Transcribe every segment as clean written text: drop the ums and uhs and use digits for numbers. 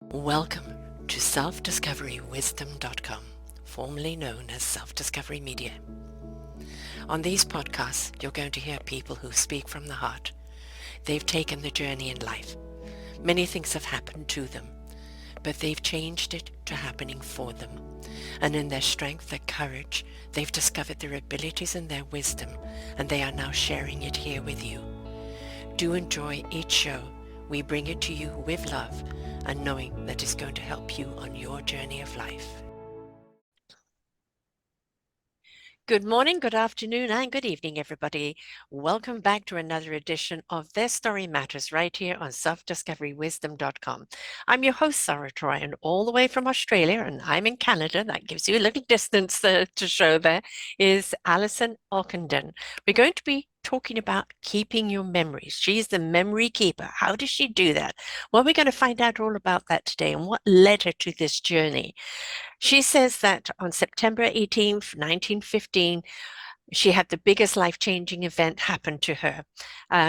Welcome to self-discoverywisdom.com, formerly known as Self-Discovery Media. On these podcasts, you're going to hear people who speak from the heart. They've taken the journey in life. Many things have happened to them, but they've changed it to happening for them. And in their strength, their courage, they've discovered their abilities and their wisdom, and they are now sharing it here with you. Do enjoy each show. We bring it to you with love and knowing that it's going to help you on your journey of life. Good morning, good afternoon, and good evening, everybody. Welcome back to another edition of Their Story Matters right here on selfdiscoverywisdom.com. I'm your host, Sarah Troy, and all the way from Australia, and I'm in Canada. That gives you a little distance to show there, is Allison Ockenden. We're going to be talking about keeping your memories. She's the memory keeper. How does she do that? Well, we're going to find out all about that today and what led her to this journey. She says that on September 18th, 1915, she had the biggest life-changing event happen to her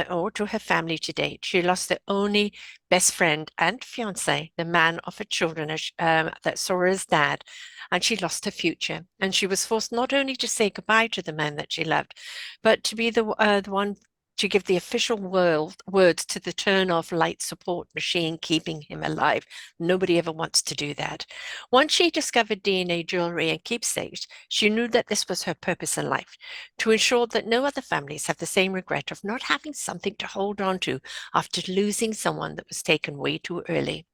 or to her family to date. She lost the only best friend and fiancé, the man of her children that saw her as dad, and she lost her future. And she was forced not only to say goodbye to the man that she loved, but to be the one to give the official words to the turn-off light support machine keeping him alive. Nobody ever wants to do that. Once she discovered DNA jewelry and keepsakes, she knew that this was her purpose in life, to ensure that no other families have the same regret of not having something to hold on to after losing someone that was taken way too early.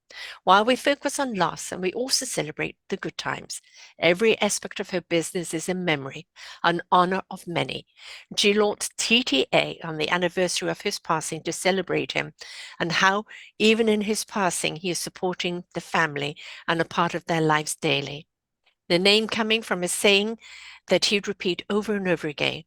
While we focus on loss and we also celebrate the good times, every aspect of her business is a memory, an honor of many. She launched TTA on the anniversary of his passing to celebrate him and how, even in his passing, he is supporting the family and a part of their lives daily. The name coming from a saying that he'd repeat over and over again,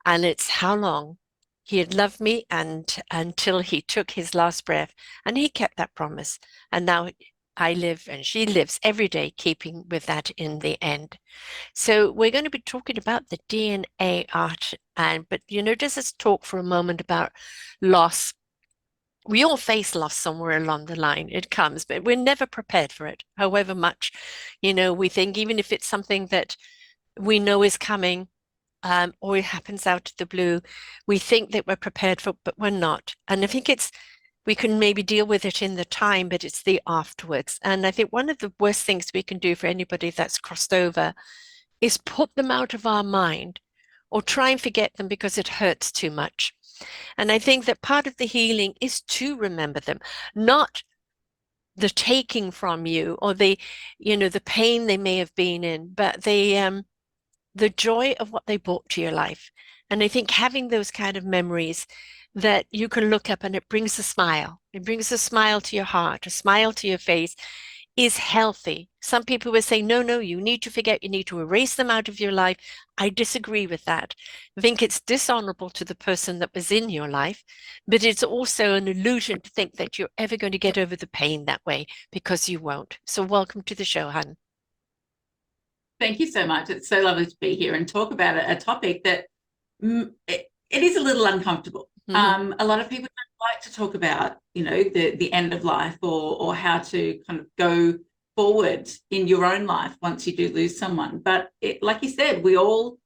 and it's how long he had loved me and until he took his last breath, and he kept that promise. And now I live and she lives every day keeping with that in the end. So we're going to be talking about the DNA art, but just let's talk for a moment about loss. We all face loss somewhere along the line. It comes, but we're never prepared for it. However much, we think, even if it's something that we know is coming, or it happens out of the blue, we think that we're prepared for, but we're not. And I think we can maybe deal with it in the time, but it's the afterwards. And I think one of the worst things we can do for anybody that's crossed over is put them out of our mind or try and forget them because it hurts too much. And I think that part of the healing is to remember them, not the taking from you or the pain they may have been in, but the joy of what they brought to your life. And I think having those kind of memories that you can look up and it brings a smile. It brings a smile to your heart, a smile to your face is healthy. Some people will say, no, you need to forget, you need to erase them out of your life. I disagree with that. I think it's dishonorable to the person that was in your life, but it's also an illusion to think that you're ever going to get over the pain that way because you won't. So welcome to the show, Han. Thank you so much. It's so lovely to be here and talk about a topic that it is a little uncomfortable. Mm-hmm. A lot of people don't like to talk about, the end of life or how to kind of go forward in your own life once you do lose someone. But like you said, we all,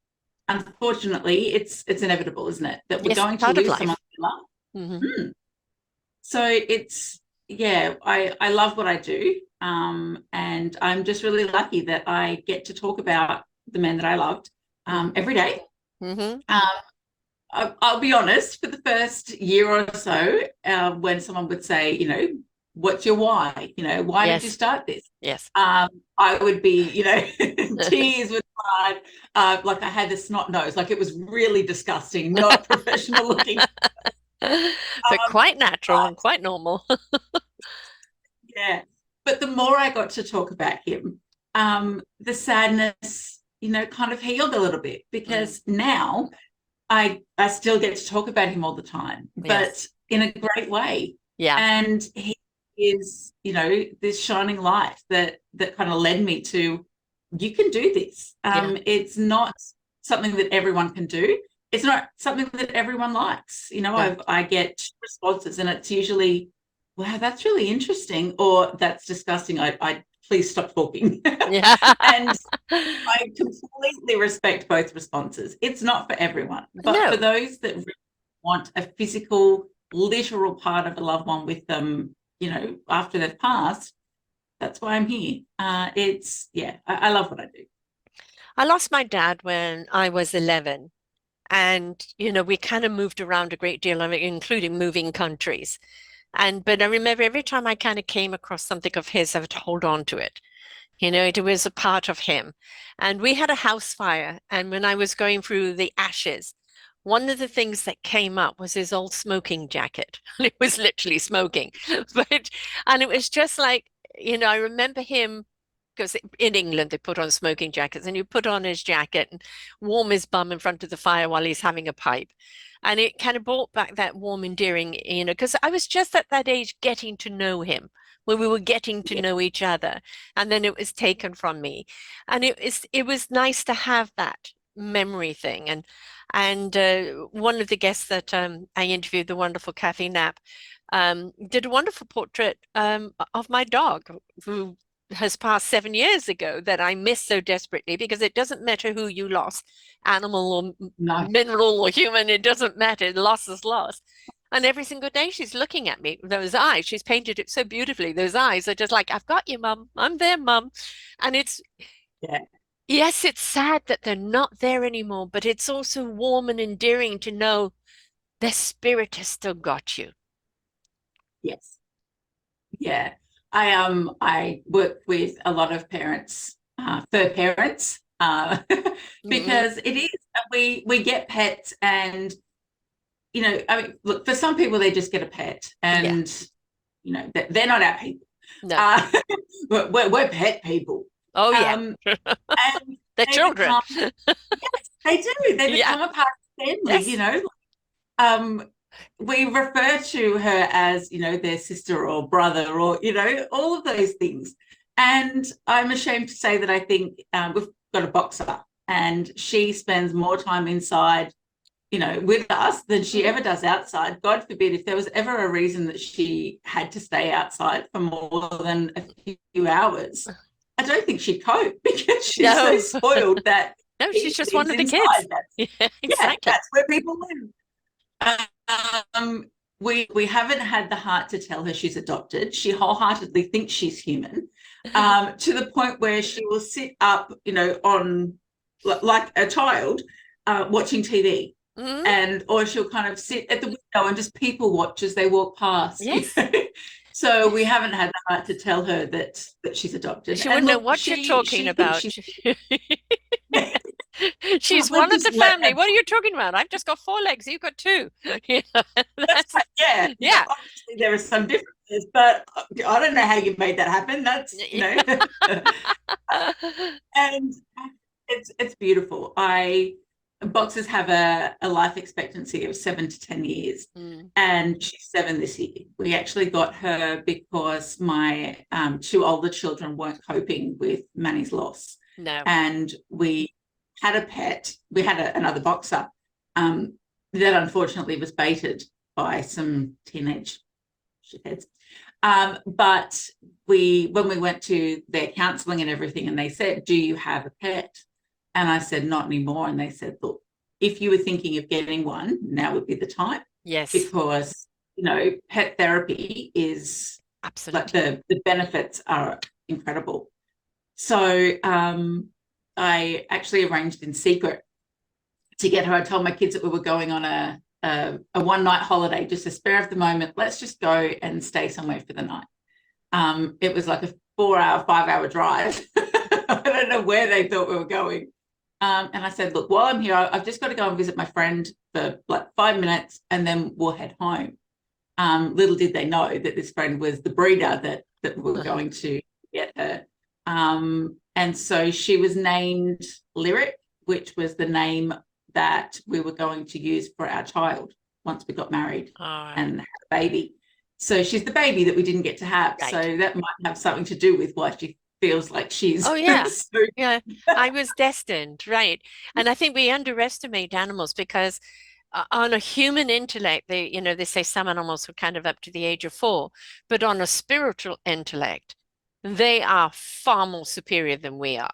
unfortunately, it's inevitable, isn't it? That we're Yes, going to part of lose someone life. we love. Mm-hmm. So yeah, I love what I do. And I'm just really lucky that I get to talk about the men that I loved every day. Mm-hmm. I'll be honest, for the first year or so, when someone would say, what's your why? Why did you Yes. start this? Yes. I would be, tears would flood, like I had the snot nose, like it was really disgusting, not professional looking. But quite natural and But quite normal. yeah, but the more I got to talk about him, the sadness, kind of healed a little bit Mm. because now I still get to talk about him all the time, Yes. but in a great way. Yeah. And he is, this shining light that kind of led me to, you can do this. Yeah. It's not something that everyone can do. It's not something that everyone likes. No. I get responses, and it's usually wow, that's really interesting, or that's disgusting. I please stop talking. Yeah. And I completely respect both responses. It's not for everyone, but for No. those that really want a physical, literal part of a loved one with them, after they've passed, that's why I'm here. Yeah, I love what I do. I lost my dad when I was 11. And, we kind of moved around a great deal, including moving countries. But I remember every time I kind of came across something of his, I would hold on to it. It was a part of him. And we had a house fire. And when I was going through the ashes, one of the things that came up was his old smoking jacket. It was literally smoking. But, and it was just like, I remember him because in England they put on smoking jackets and you put on his jacket and warm his bum in front of the fire while he's having a pipe. And it kind of brought back that warm, endearing, because I was just at that age getting to know him, where we were getting to Yeah. know each other. And then it was taken from me. And it was nice to have that memory thing. And one of the guests that I interviewed, the wonderful Kathy Knapp, did a wonderful portrait of my dog, who has passed 7 years ago, that I miss so desperately, because it doesn't matter who you lost, animal or No. mineral or human, it doesn't matter. Loss is loss. And every single day she's looking at me, those eyes, she's painted it so beautifully. Those eyes are just like, I've got you, mum. I'm there, mum. And Yeah. yes, it's sad that they're not there anymore, but it's also warm and endearing to know their spirit has still got you. Yes. Yeah. I work with a lot of parents, fur parents, Mm, because it is, we get pets, and I mean, look, for some people they just get a pet, yeah, and they're not our people. no. Uh, we're pet people. Oh, yeah. Um, and They're they children. become, yes, they do. They Yeah. become a part of the Yes. family. Um, we refer to her as, their sister or brother, or, all of those things. And I'm ashamed to say that I think we've got a boxer, and she spends more time inside, with us than she Mhm. ever does outside. God forbid, if there was ever a reason that she had to stay outside for more than a few hours, I don't think she'd cope, because she's so No, spoiled that no, she she's just one lives of the kids. inside. That's, Yeah, yeah, exactly. that's where people live. We haven't had the heart to tell her she's adopted. She wholeheartedly thinks she's human, to the point where she will sit up, on like a child, watching TV, Mhm. or she'll kind of sit at the window and just people watch as they walk past. Yes. So we haven't had the heart to tell her that she's adopted. She And wouldn't know look, what you're talking she thinks about. she's She's we're one of the just we're, family. What are you talking about? I've just got four legs. You've got two. You know, That's that's, right. Yeah. yeah. Obviously, there are some differences, but I don't know how you made that happen. And it's beautiful. Boxers have a life expectancy of 7 to 10 years, Mm, and she's 7 this year. We actually got her because my two older children weren't coping with Manny's loss, no. and we had a pet. We had another boxer, that unfortunately was baited by some teenage shitheads. But when we went to their counselling and everything, and they said, "Do you have a pet?" And I said, "Not anymore." And they said, "Look, if you were thinking of getting one, now would be the time, Yes, because pet therapy is like absolutely. the benefits are incredible." So I actually arranged in secret to get her. I told my kids that we were going on a one night holiday, just a spare of the moment. Let's just go and stay somewhere for the night. It was like a 4 hour, 5 hour drive. I don't know where they thought we were going. And I said, "Look, while I'm here, I've just got to go and visit my friend for like 5 minutes, and then we'll head home." Little did they know that this friend was the breeder that we were going to get her. And so she was named Lyric, which was the name that we were going to use for our child once we got married All and had a baby. So she's the baby that we didn't get to have. right. So that might have something to do with why she feels like she's Oh, yeah. so. Yeah. I was destined, right. And I think we underestimate animals because on a human intellect, they say some animals are kind of up to the age of 4, but on a spiritual intellect, they are far more superior than we are.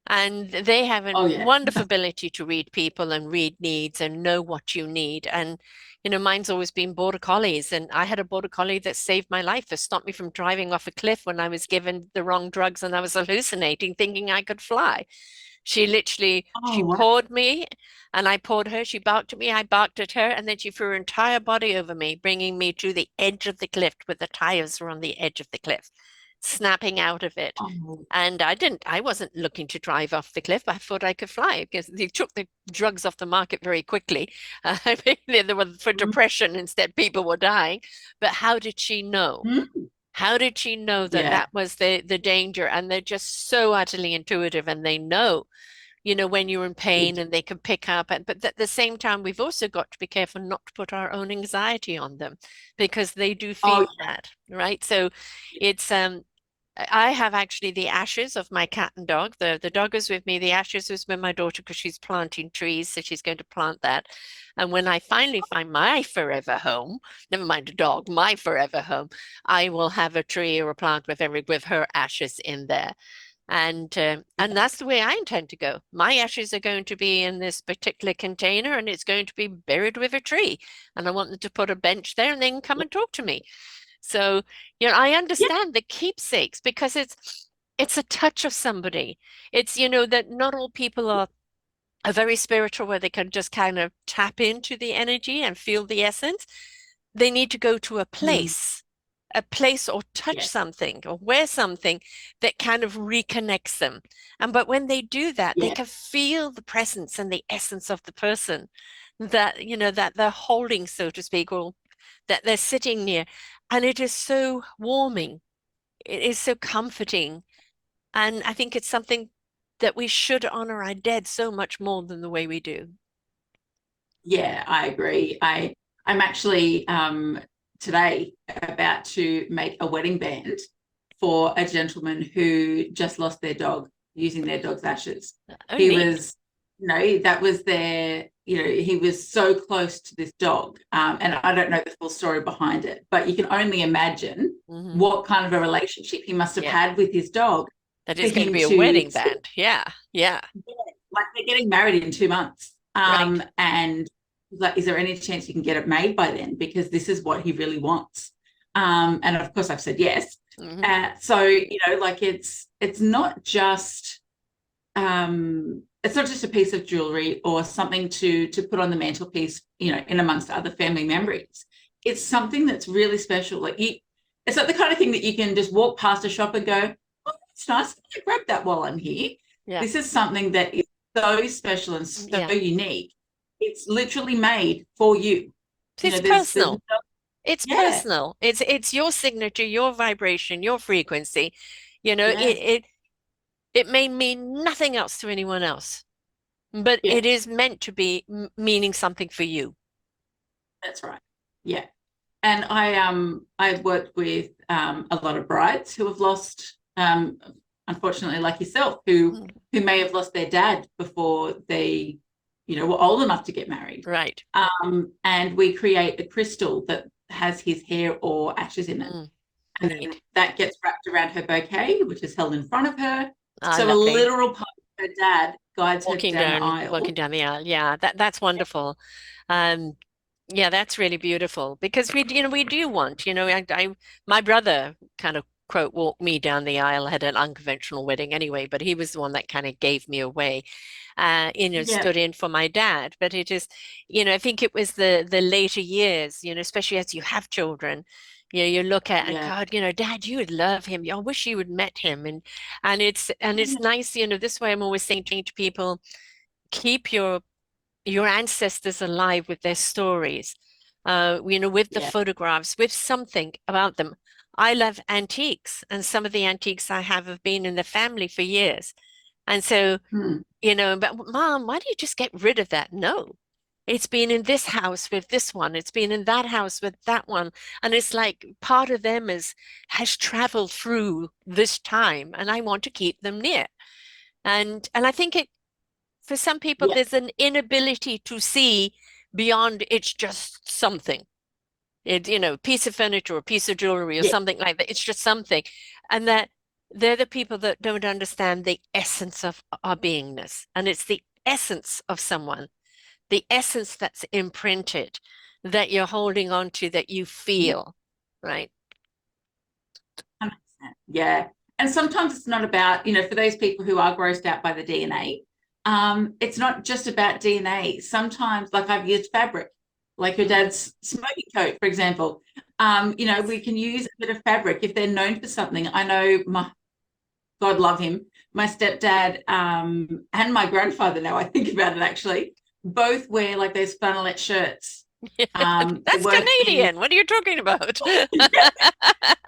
And they have a Oh yeah. wonderful ability to read people and read needs and know what you need. And, mine's always been border collies. And I had a border collie that saved my life, that stopped me from driving off a cliff when I was given the wrong drugs and I was hallucinating, thinking I could fly. She Oh wow. pawed me and I pawed her. She barked at me, I barked at her, and then she threw her entire body over me, bringing me to the edge of the cliff where the tires were on the edge of the cliff, snapping out of it. Oh, And I wasn't looking to drive off the cliff. I thought I could fly because they took the drugs off the market very quickly. I mean, they were for mm, depression instead, people were dying. But how did she know? mm, How did she know that yeah. that was the danger? And they're just so utterly intuitive and they know, when you're in pain and they can pick up. But at the same time, we've also got to be careful not to put our own anxiety on them because they do Oh feel that, right? So it's I have actually the ashes of my cat and dog. The dog is with me. The ashes is with my daughter because she's planting trees, so she's going to plant that. And when I finally find my forever home, never mind a dog, my forever home, I will have a tree or a plant with her ashes in there. And yeah. that's the way I intend to go. My ashes are going to be in this particular container and it's going to be buried with a tree. And I want them to put a bench there and they can come and talk to me. So, I Yeah. understand the keepsakes because it's a touch of somebody. It's, that not all people are very spiritual where they can just kind of tap into the energy and feel the essence. They need to go to Mm, a place or touch yeah. something or wear something that kind of reconnects them. But when they do that, they Yeah. can feel the presence and the essence of the person that, that they're holding, so to speak, or that they're sitting near. And it is so warming. It is so comforting. And I think it's something that we should honor our dead so much more than the way we do. Yeah, I agree. I'm actually today about to make a wedding band for a gentleman who just lost their dog using their dog's ashes. Oh, He neat. was, that was their, he was so close to this dog. And I don't know the full story behind it, but you can only imagine Hmm. what kind of a relationship he must have Yeah. had with his dog That for is going to him be a to, wedding band. Yeah. Yeah. like, they're getting married in 2 months. Right. And like, is there any chance you can get it made by then? Because this is what he really wants. And of course, I've said yes. Hmm. So like it's not just a piece of jewelry or something to put on the mantelpiece, in amongst other family memories. It's something that's really special. It's not the kind of thing that you can just walk past a shop and go, "Oh, it's nice. I grab that while I'm here." Yeah. This is something that is so special and so Yeah. unique. It's literally made for you. It's There's personal. It's yeah, personal. It's your signature, your vibration, your frequency. It yeah, it it may mean nothing else to anyone else, but yeah. it is meant to be meaning something for you. That's right. Yeah. And I've worked with a lot of brides who have lost, unfortunately, like yourself, Mm. who may have lost their dad before they, were old enough to get married. Right. And we create a crystal that has his hair or ashes in it. Mm. And then Neat. that gets wrapped around her bouquet, which is held in front of her. Ah, So a lovely. literal part of her dad guides her down the Walking aisle. down the aisle. Yeah, that's wonderful. Um, yeah, that's really beautiful because we do want, my brother kind of quote walked me down the aisle, had an unconventional wedding anyway, but he was the one that kind of gave me away, Yeah, stood in for my dad. But it is, I think it was the later years, especially as you have children, you look at and yeah, God, Dad, you would love him. I wish you had met him. And it's nice, this way I'm always saying to people, keep your ancestors alive with their stories, with the yeah. photographs, with something about them. I love antiques, and some of the antiques I have been in the family for years. And so, Hmm. but Mom, why do you just get rid of that? No, it's been in this house with this one. It's been in that house with that one. And it's like part of them has traveled through this time, and I want to keep them near. And I think for some people, Yeah, there's an inability to see beyond it's just something. It, piece of furniture or piece of jewelry or Yeah. something like that. It's just something. And that they're the people that don't understand the essence of our beingness. And it's the essence of someone, the essence that's imprinted that you're holding on to, that you Yeah. feel, right? 100%. Yeah. And sometimes it's not about, for those people who are grossed out by the DNA, it's not just about DNA. Sometimes, like I've used fabric, like your dad's smoking coat, for example. We can use a bit of fabric if they're known for something. I know my God love him, my stepdad, and my grandfather, now I think about it actually, both wear like those flannelette shirts. They That's work in Canadian. What are you talking about?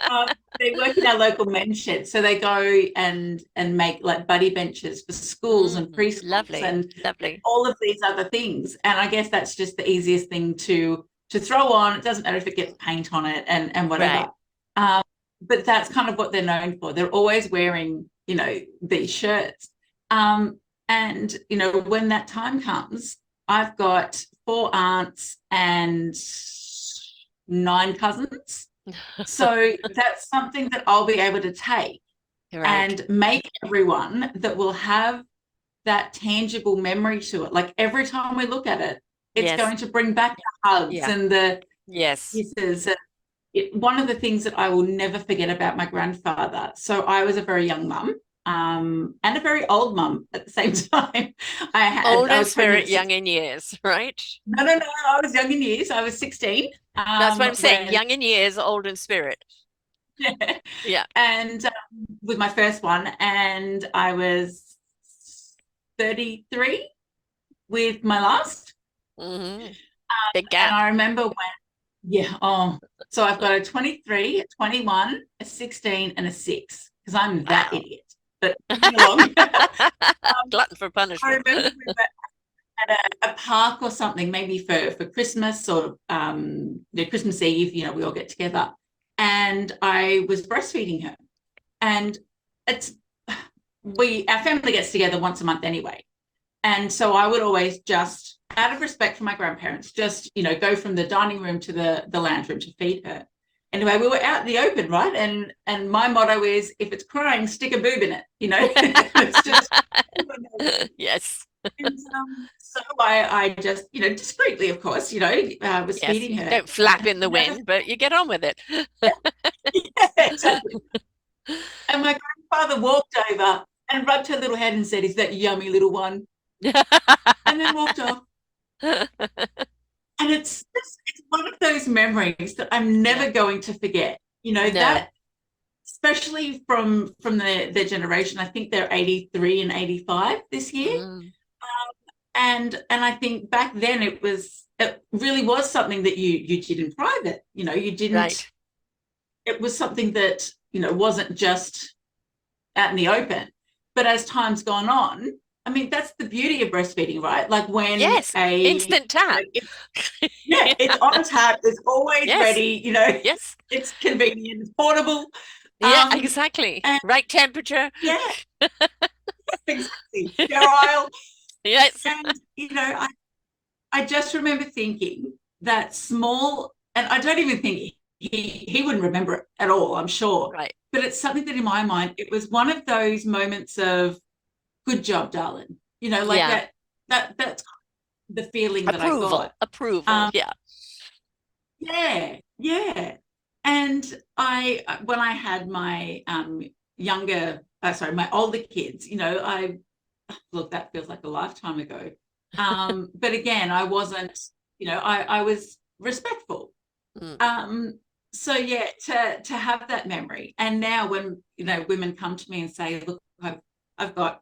Um, they work in our local men's shed, so they go and make like buddy benches for schools and preschools Lovely, and lovely. all of these other things. And I guess that's just the easiest thing to throw on. It doesn't matter if it gets paint on it and Right. whatever. But that's kind of what they're known for. They're always wearing, these shirts. And when that time comes, I've got 4 aunts and 9 cousins. So that's something that I'll be able to take Right. and make everyone that will have that tangible memory to it. Like every time we look at it, it's Yes. going to bring back the hugs Yeah. and the Yes. kisses. One of the things that I will never forget about my grandfather. So I was a very young mum, and a very old mum at the same time. Old I in was pregnant spirit, at young 16. in years, right? No, I was young in years. I was 16 That's what I'm saying. when Young in years, old in spirit. yeah. Yeah. And with my first one, and I was 33 with my last. hmm Big And gap. I remember when, yeah, so I've got a 23, a 21, a 16, and a 6 because I'm that Wow. idiot. But moving along, Glutton for I punishment. remember we were at a park or something, maybe for Christmas or Christmas Eve, we all get together. And I was breastfeeding her. And it's our family gets together once a month anyway. And so I would always just, out of respect for my grandparents, just, go from the dining room to the lounge room to feed her. Anyway, we were out in the open, right? And my motto is, if it's crying, stick a boob in it, It's just. Yes. And so I just, discreetly, of course, was Yes. feeding her. Don't flap And in the wind, but you get on with it. yeah, exactly. And my grandfather walked over and rubbed her little head and said, "Is that yummy little one?" And then walked off. And it's one of those memories that I'm Yeah. never going to forget. No. That especially from their generation. I think they're 83 and 85 this year. Mm, And I think back then it really was something that you did in private. You didn't, right. it was something that, wasn't just out in the open. But as time's gone on, I mean, that's the beauty of breastfeeding, right? Like when Yes. Instant tap. yeah, it's on tap, it's always Yes. ready, Yes. it's convenient, it's portable. Yeah, Um, exactly. and Right temperature. yeah, exactly. Sterile. Yes. And I just remember thinking that small, and I don't even think he wouldn't remember it at all, I'm sure. Right. But it's something that in my mind, it was one of those moments of good job, darling. Like Yeah. that's the feeling that I got. Approval. Approval. Um, Yeah. yeah, yeah. And when I had my my older kids, I look, that feels like a lifetime ago. But again, I wasn't, I was respectful. Mm. So yeah, to have that memory. And now when, women come to me and say, look, I've got,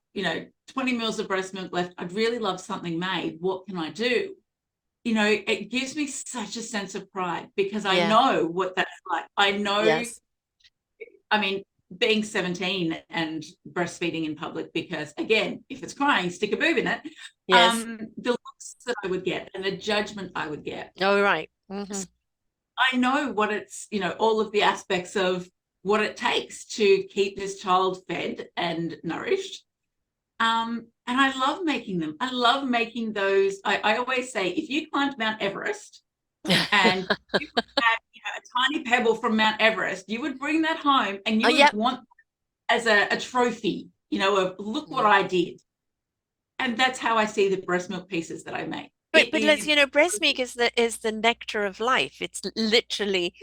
20 mils of breast milk left. I'd really love something made. What can I do? It gives me such a sense of pride because I Yeah. know what that's like. I know, Yes. I mean, being 17 and breastfeeding in public, because again, if it's crying, stick a boob in it. Yes. The looks that I would get and the judgment I would get. Oh, right. I know what it's, all of the aspects of what it takes to keep this child fed and nourished. And I love making them. I love making those. I always say, if you climbed Mount Everest and you had, a tiny pebble from Mount Everest, you would bring that home and Oh, you would yep. want as a trophy, of look what Mm. I did. And that's how I see the breast milk pieces that I make. But It but let's, is, you know, breast milk is the nectar of life. It's literally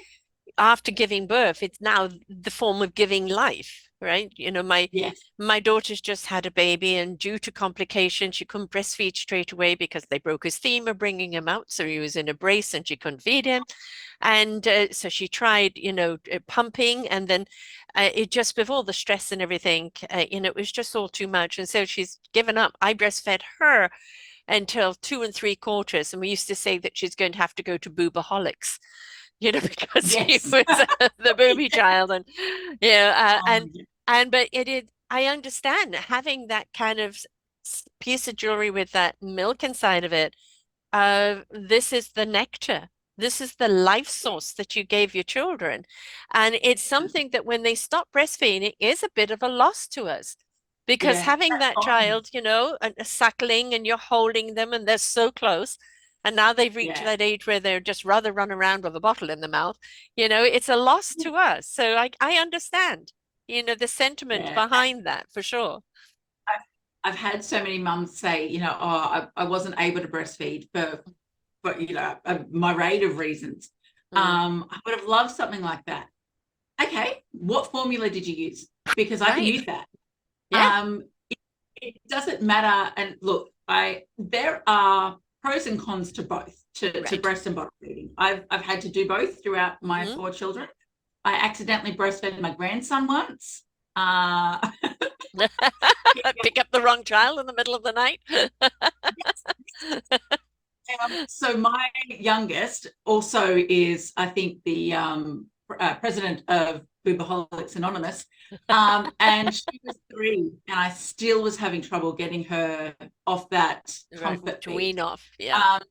after giving birth, it's now the form of giving life, right? You know, yes, my daughter's just had a baby, and due to complications, she couldn't breastfeed straight away because they broke his femur bringing him out, so he was in a brace and she couldn't feed him. And so she tried, pumping, and then it just with all the stress and everything, it was just all too much, and so she's given up. I breastfed her until 2 3/4. And we used to say that she's going to have to go to boobaholics, because she yes. was the booby child. And, Oh, yeah. but I understand having that kind of piece of jewelry with that milk inside of it. This is the nectar. This is the life source that you gave your children. And it's something that when they stop breastfeeding is a bit of a loss to us. Because Yeah, having that that bond. child, a suckling, and you're holding them and they're so close. And now they've reached Yeah, that age where they're just rather run around with a bottle in the mouth. It's a loss to us. So I understand, the sentiment yeah. behind that for sure. I've had so many mums say, oh, I wasn't able to breastfeed for a myriad of reasons. Mm, I would have loved something like that. Okay, what formula did you use? Because I can right. use that. Yeah. Um, it doesn't matter. And look, there are pros and cons to both, to Right. breast and bottle feeding. I've had to do both throughout my Hmm. 4 children. I accidentally breastfed my grandson once. Uh, Pick up the wrong child in the middle of the night. so my youngest also is, I think, the president of Boobaholics Anonymous, and she was 3, and I still was having trouble getting her off that Right. comfort To feed. wean off. Yeah. Um,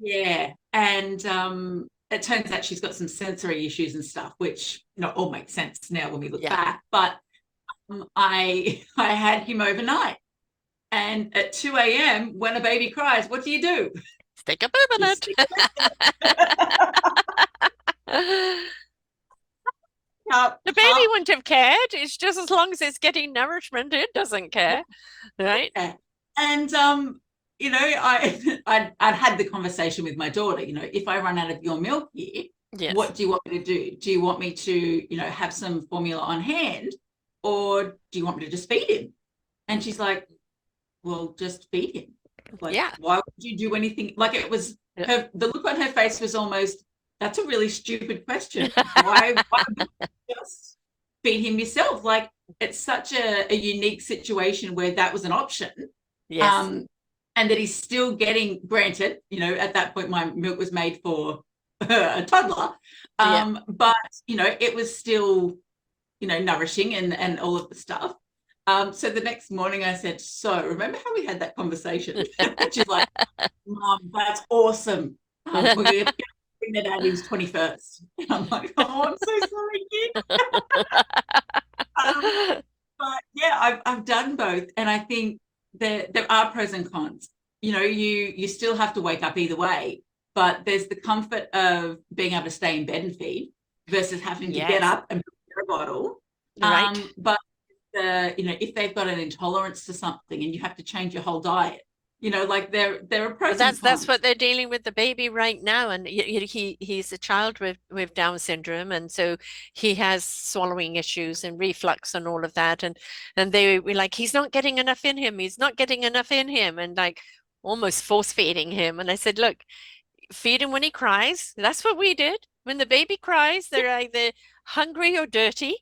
yeah, and it turns out she's got some sensory issues and stuff, which all makes sense now when we look Yeah. back. But I had him overnight, and at 2 a.m. when a baby cries, what do? Stick a boob You in stick it. it. Half, The baby half, wouldn't have cared. It's just as long as it's getting nourishment, it doesn't care. Right? yeah. And I'd had the conversation with my daughter. If I run out of your milk here, Yes. what do you want me to do? Do you want me to, have some formula on hand, or do you want me to just feed him? And she's like, well, just feed him. Like, Yeah. why would you do anything? Like, it was Yeah. the look on her face was almost, that's a really stupid question. Why just feed him yourself? Like, it's such a unique situation where that was an option. Yes. Um, and that he's still getting, granted, at that point my milk was made for a toddler. Yeah. But it was still, nourishing and all of the stuff. So the next morning I said, so remember how we had that conversation? And she's like, Mom, that's awesome. We're going to bring that out his 21st. And I'm like, oh, I'm so sorry, kid. Um, but yeah, I've done both. And I think there are pros and cons. You still have to wake up either way, but there's the comfort of being able to stay in bed and feed versus having to get Yes. up and prepare a bottle. Right. But if they've got an intolerance to something and you have to change your whole diet, like there are Well, pros and that's cons. what they're dealing with the baby right now, and he's a child with Down syndrome, and so he has swallowing issues and reflux and all of that, and they were like, he's not getting enough in him, he's not getting enough in him, and like almost force feeding him. And I said, look, feed him when he cries. That's what we did. When the baby cries, they're either hungry or dirty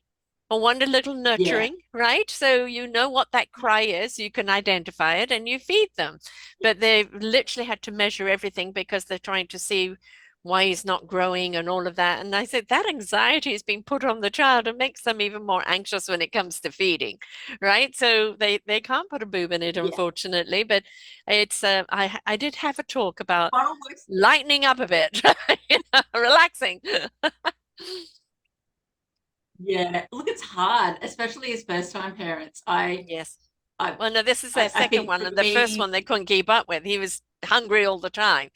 or want a little Yeah, nurturing, right? So you know what that cry is, you can identify it and you feed them. But they literally had to measure everything because they're trying to see why he's not growing and all of that. And I said that anxiety is being put on the child and makes them even more anxious when it comes to feeding, right? So they can't put a boob in it, yeah. unfortunately. But it's I did have a talk about Bottle works. lightening up a bit, relaxing. Yeah, look, it's hard, especially as first time parents. I Yes. Well, no, this is their I second think one, for and the first me, one they couldn't keep up with. He was hungry all the time.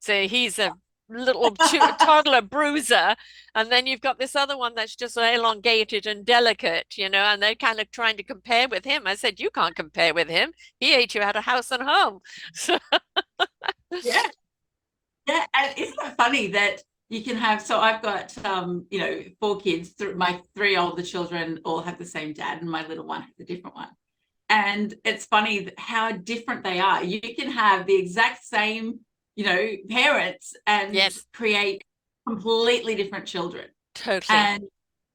So he's a little toddler bruiser. And then you've got this other one that's just elongated and delicate, and they're kind of trying to compare with him. I said, you can't compare with him. He ate you out of house and home. So, yeah, yeah. And isn't it funny that you can have, so I've got, 4 kids. My 3 older children all have the same dad, and my little one has a different one. And it's funny how different they are. You can have the exact same, parents and yes, create completely different children. totally. And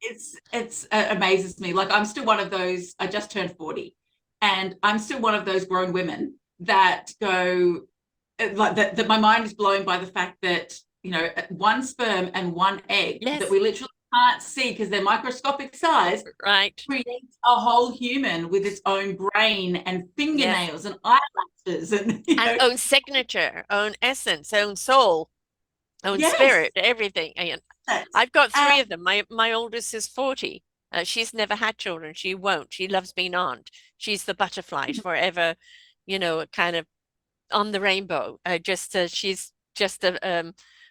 it's amazes me. Like I'm still one of those. I just turned 40, and I'm still one of those grown women that go like that my mind is blown by the fact that one sperm and one egg that Yes, we literally can't see because they're microscopic size right. creates a whole human with its own brain and Yes. fingernails and eyelashes and And own signature, own essence, own soul, own yes. spirit, everything. And Yes. I've got And three of them. My oldest is 40. She's never had children. She won't. She loves being aunt. She's the butterfly forever, kind of on the rainbow. She's just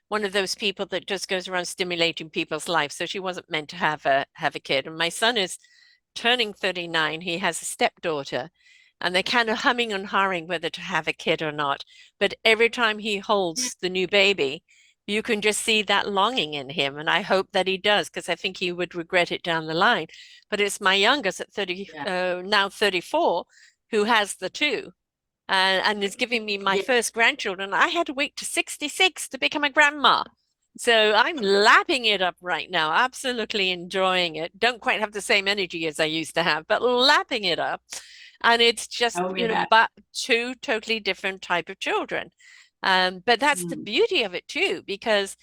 one of those people that just goes around stimulating people's lives. So she wasn't meant to have a kid. And my son is turning 39. He has a stepdaughter, and they're kind of humming and hawing whether to have a kid or not. But every time he holds the new baby, you can just see that longing in him. And I hope that he does, because I think he would regret it down the line. But it's my youngest at 30, yeah, now 34, who has the two and is giving me my yeah, first grandchildren. I had to wait to 66 to become a grandma. So I'm lapping it up right now, absolutely enjoying it. Don't quite have the same energy as I used to have, but lapping it up. And it's just, tell me about but two totally different type of children. But it. that's the beauty of it too, because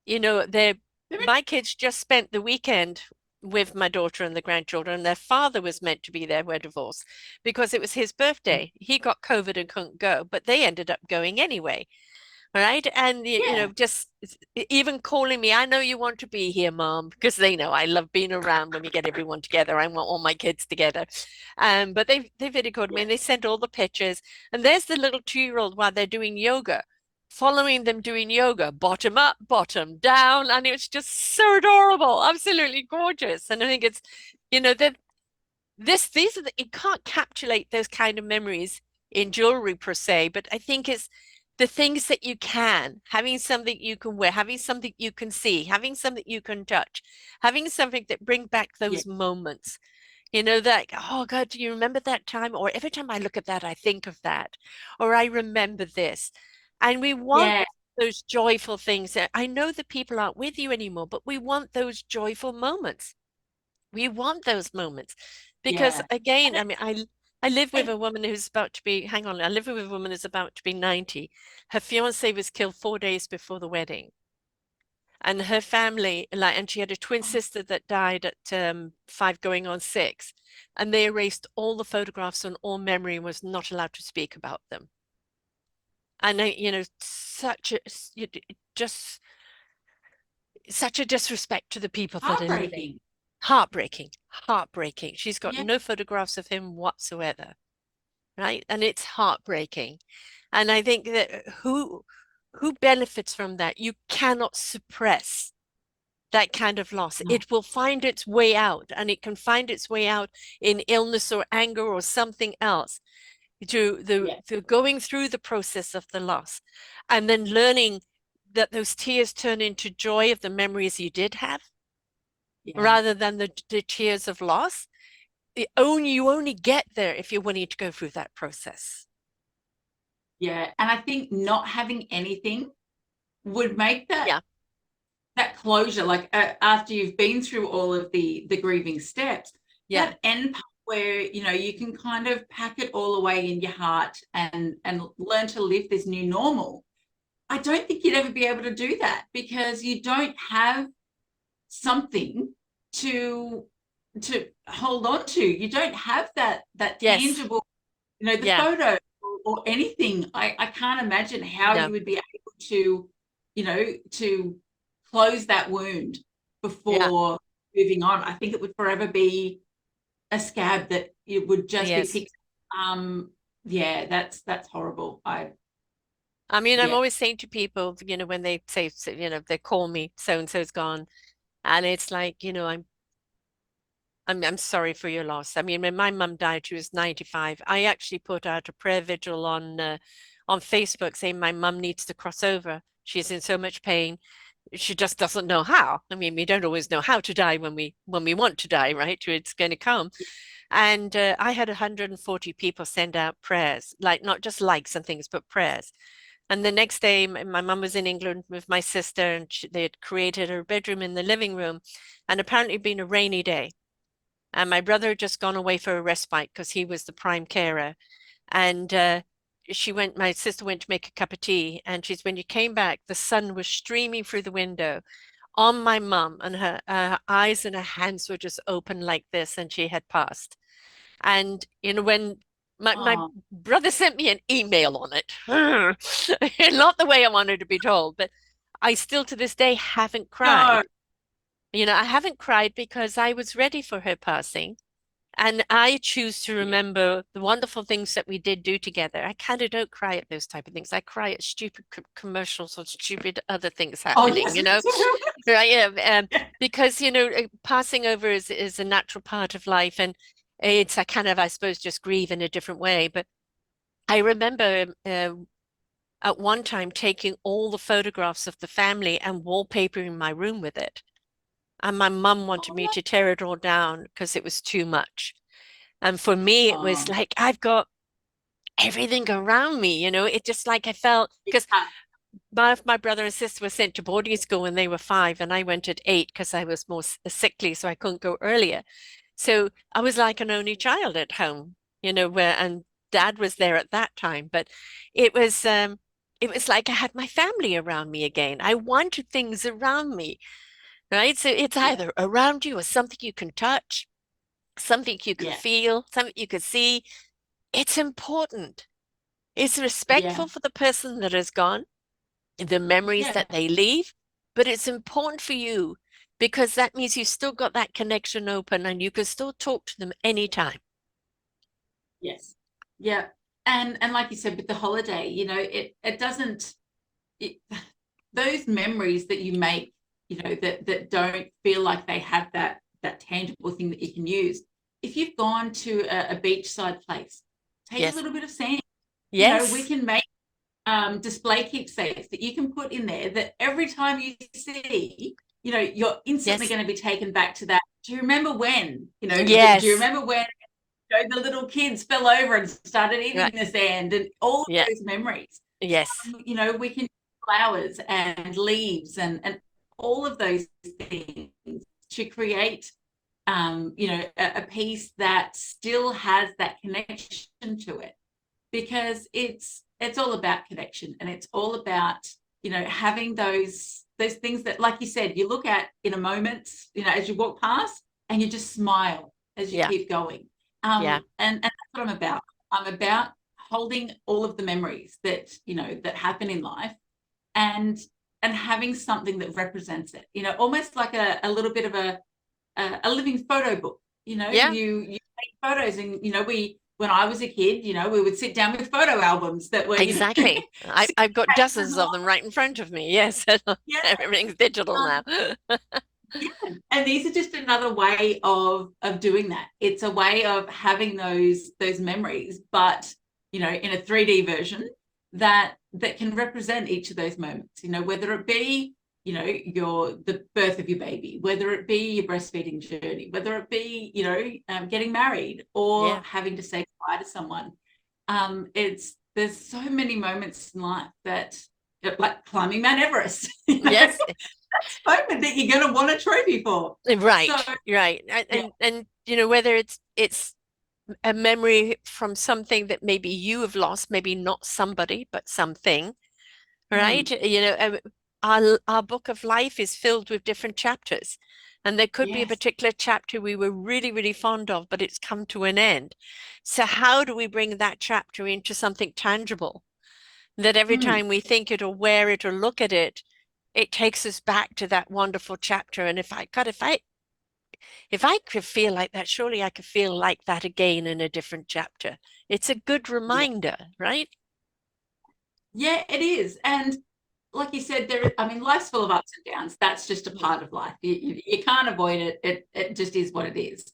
they're my kids just spent the weekend with my daughter and the grandchildren. Their father was meant to be there. We're divorced because it was his birthday. He got COVID and couldn't go, but they ended up going anyway. Right. And, Yeah, just even calling me, I know you want to be here, Mom, because they know I love being around when we get everyone together. I want all my kids together. But they video called me yeah, and they sent all the pictures. And there's the little 2-year-old while they're doing yoga, following them doing yoga, bottom up, bottom down. And it was just so adorable, absolutely gorgeous. And I think it's, that these are you can't capsulate those kind of memories in jewelry per se, but I think it's the things that you can, having something you can wear, having something you can see, having something you can touch, having something that bring back yeah, those moments. That, oh God, do you remember that time? Or every time I look at that, I think of that, or I remember this. And we want yeah, those joyful things. I know that people aren't with you anymore, but we want those joyful moments. We want those moments because, yeah. again, And I mean, I live with it, a woman who's about to be, hang on, I live with a woman who's about to be 90. Her fiance was killed 4 days before the wedding. And her family, and she had a twin sister that died at 5 going on 6. And they erased all the photographs and all memory and was not allowed to speak about them. And, just such a disrespect to the people that are living. heartbreaking. Heartbreaking, heartbreaking. She's got Yeah, no photographs of him whatsoever, right? And it's heartbreaking. And I think that who benefits from that? You cannot suppress that kind of loss. no, It will find its way out, and it can find its way out in illness or anger or something else to yeah, the going through the process of the loss and then learning that those tears turn into joy of the memories you did have yeah, rather than the tears of loss. You only get there if you're willing to go through that process. yeah. And I think not having anything would make Yeah, that closure, like after you've been through all of the grieving steps, yeah, that end part where you can kind of pack it all away in your heart and learn to live this new normal. I don't think you'd ever be able to do that because you don't have something to hold on to. You don't have that yes, tangible, the yeah, photo or anything. I can't imagine how no, you would be able to close that wound yeah, before moving on. I think it would forever be a scab that it would just be yes. picked. Um, yeah, that's horrible. I mean, I'm Yeah. always saying to people, when they say, they call me, so and so's gone, and it's like, I'm sorry for your loss. I mean, when my mum died, she was 95. I actually put out a prayer vigil on Facebook saying my mum needs to cross over. She's in so much pain. She just doesn't know how. I mean, we don't always know how to die when we want to die, right? It's going to come. And I had 140 people send out prayers, like not just likes and things, but prayers. And the next day, my mum was in England with my sister, and they had created her bedroom in the living room, and apparently it'd been a rainy day. And my brother had just gone away for a respite because he was the prime carer. And my sister went to make a cup of tea, and when you came back, the sun was streaming through the window on my mum, and her eyes and her hands were just open like this, and she had passed. And when my Oh, brother sent me an email on it, not the way I wanted to be told, but I still to this day haven't no. cried. I haven't cried because I was ready for her passing. And I choose to Yeah. remember the wonderful things that we did do together. I kind of don't cry at those type of things. I cry at stupid commercials or stupid other things Oh, happening, yes, me too. right? Yeah, Yeah. because passing over is a natural part of life, and it's a kind of, I suppose, just grieve in a different way. But I remember at one time taking all the photographs of the family and wallpapering my room with it. And my mum wanted me Oh, to tear it all down because it was too much. And for me, it was oh, like I've got everything around me, It just like I felt because yeah. my brother and sister were sent to boarding school when they were 5, and I went at 8 because I was more sickly, so I couldn't go earlier. So I was like an only child at home, where and dad was there at that time, but it was um it was like I had my family around me again. I wanted things around me, right? So it's Yeah. either around you or something you can touch, something you can Yeah. feel, something you can see. It's important. It's Yeah. respectful for the person that has gone, the memories Yeah. that they leave, but it's important for you because that means you've still got that connection open and you can still talk to them anytime. Yes. Yeah. And like you said with the holiday, it doesn't it, those memories that you make, that don't feel like they have that tangible thing that you can use. If you've gone to a beachside place, take a Yes. little bit of sand. We Yes. can make display keepsakes that you can put in there that every time you see, you're instantly Yes. going to be taken back to that. Do you remember when? Do you Yes. remember when the little kids fell over and started eating Right. the sand and all of Yeah. those memories? Yes. We can use flowers and leaves and all of those things to create a piece that still has that connection to it, because it's all about connection, and it's all about having those things that, like you said, you look at in a moment, as you walk past, and you just smile as you Yeah. keep going. Yeah. And that's what I'm about. I'm about holding all of the memories that happen in life, and having something that represents it, almost like a little bit of a living photo book. Yeah. You take photos, and we when I was a kid, we would sit down with photo albums that were, Exactly. I've got pages dozens long. of them right in front of me. Yes. Yeah. Everything's digital Um, now. yeah. And these are just another way of doing that. It's a way of having those memories, but in a 3D version that can represent each of those moments. Whether it be the birth of your baby, whether it be your breastfeeding journey, whether it be getting married or Yeah. having to say goodbye to someone. There's so many moments in life that, like climbing Mount Everest. Yes. Moment that you're going to want a trophy for. So, Right. Right. And, yeah. whether it's a memory from something that maybe you have lost, maybe not somebody, but something, right? Mm, Our book of life is filled with different chapters. And there could be a yes. particular chapter we were really, really fond of, but it's come to an end. So how do we bring that chapter into something tangible that every Mm, time we think it or wear it or look at it, it takes us back to that wonderful chapter? And if I if I could feel like that, surely I could feel like that again in a different chapter. It's a good Yeah. reminder, right? Yeah, it is. And like you said, I mean, life's full of ups and downs. That's just a Mm. part of life. You can't avoid it. It just is what it is.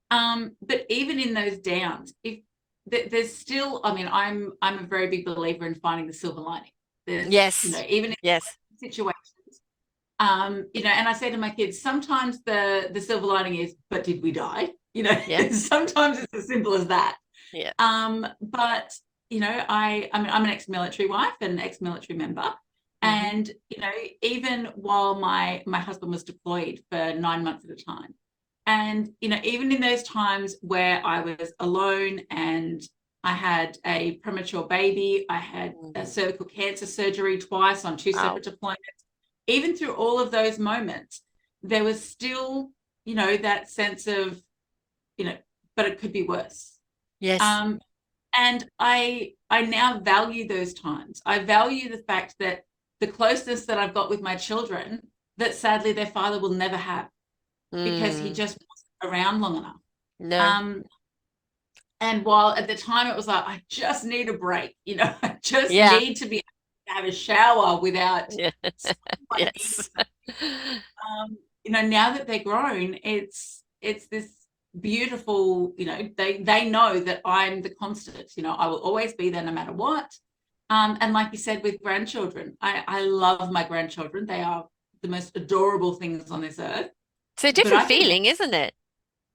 But even in those downs, if there's still, I mean, I'm a very big believer in finding the silver lining. There's, Yes. even in Yes. situations, and I say to my kids, sometimes the silver lining is, but did we die? Yeah. Sometimes it's as simple as that. Yeah. But I mean, I'm an ex-military wife and ex-military member. Hmm. And, even while my husband was deployed for 9 months at a time. And, even in those times where I was alone and I had a premature baby, I had a Hmm. cervical cancer surgery twice on two Wow. separate deployments. Even through all of those moments, there was still, that sense of, but it could be worse. Yes. Um, and I now value those times. I value the fact that the closeness that I've got with my children, that sadly their father will never have, because he Mm. just wasn't around long enough. No. Um, and while at the time it was like, I just need a break, I just Yeah. need to be able to have a shower without Yeah. scratching my knees or Yes. something. Now that they're grown, it's this beautiful, they know that I'm the constant, I will always be there no matter what. And like you said, with grandchildren, I love my grandchildren. They are the most adorable things on this earth. It's a But different I think feeling, isn't it?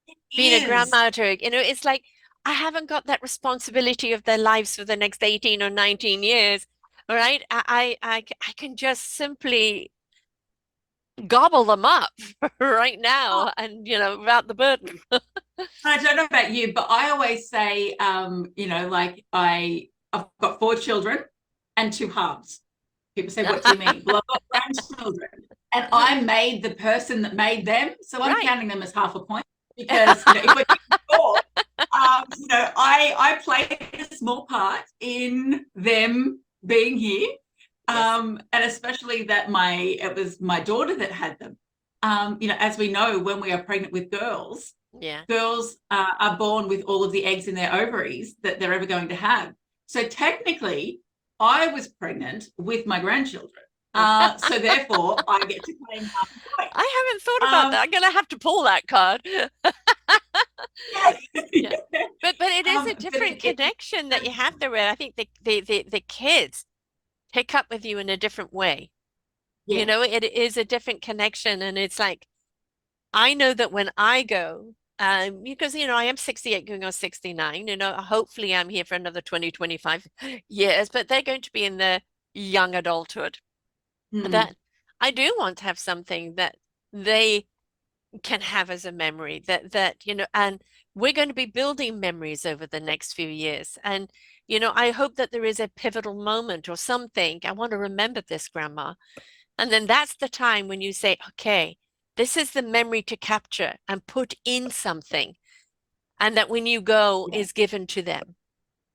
it Being a is. grandma to, it's like I haven't got that responsibility of their lives for the next 18 or 19 years. All right. I can just simply gobble them up right Oh, now and, without the burden. I don't know about you, but I always say, like I've got 4 children and 2 halves. People say, what do you mean? Well, I've got grandchildren and I made the person that made them. So I'm Right. counting them as half a point because, if we're keeping score, I played a small part in them being here. Yes. And especially that it was my daughter that had them. As we know, when we are pregnant with girls, Yeah. are born with all of the eggs in their ovaries that they're ever going to have. So technically, I was pregnant with my grandchildren. So therefore, I get to claim half a point. I haven't thought about Um, that. I'm gonna have to pull that card. yeah. Yeah. But it is a But different connection that you have there where I think the kids pick up with you in a different way. yeah. It is a different connection. And it's like, I know that when I go, because, I am 68 going on 69, hopefully I'm here for another 20, 25 years, but they're going to be in the young adulthood. Hmm. That I do want to have something that they can have as a memory and we're going to be building memories over the next few years. And, I hope that there is a pivotal moment or something. I want to remember this, Grandma. And then that's the time when you say, okay, this is the memory to capture and put in something. And that when you go Yeah. is given to them,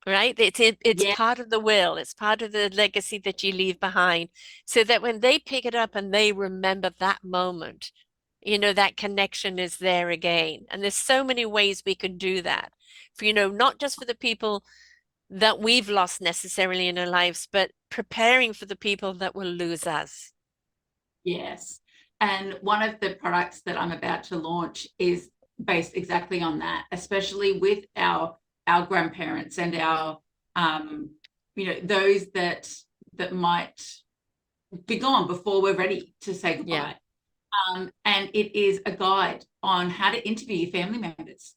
right? It's Yeah. part of the will. It's part of the legacy that you leave behind so that when they pick it up and they remember that moment, that connection is there again. And there's so many ways we can do that for, not just for the people that we've lost necessarily in our lives, but preparing for the people that will lose us. Yes. And one of the products that I'm about to launch is based exactly on that, especially with our grandparents and our those that might be gone before we're ready to say Yeah. goodbye. And it is a guide on how to interview your family members.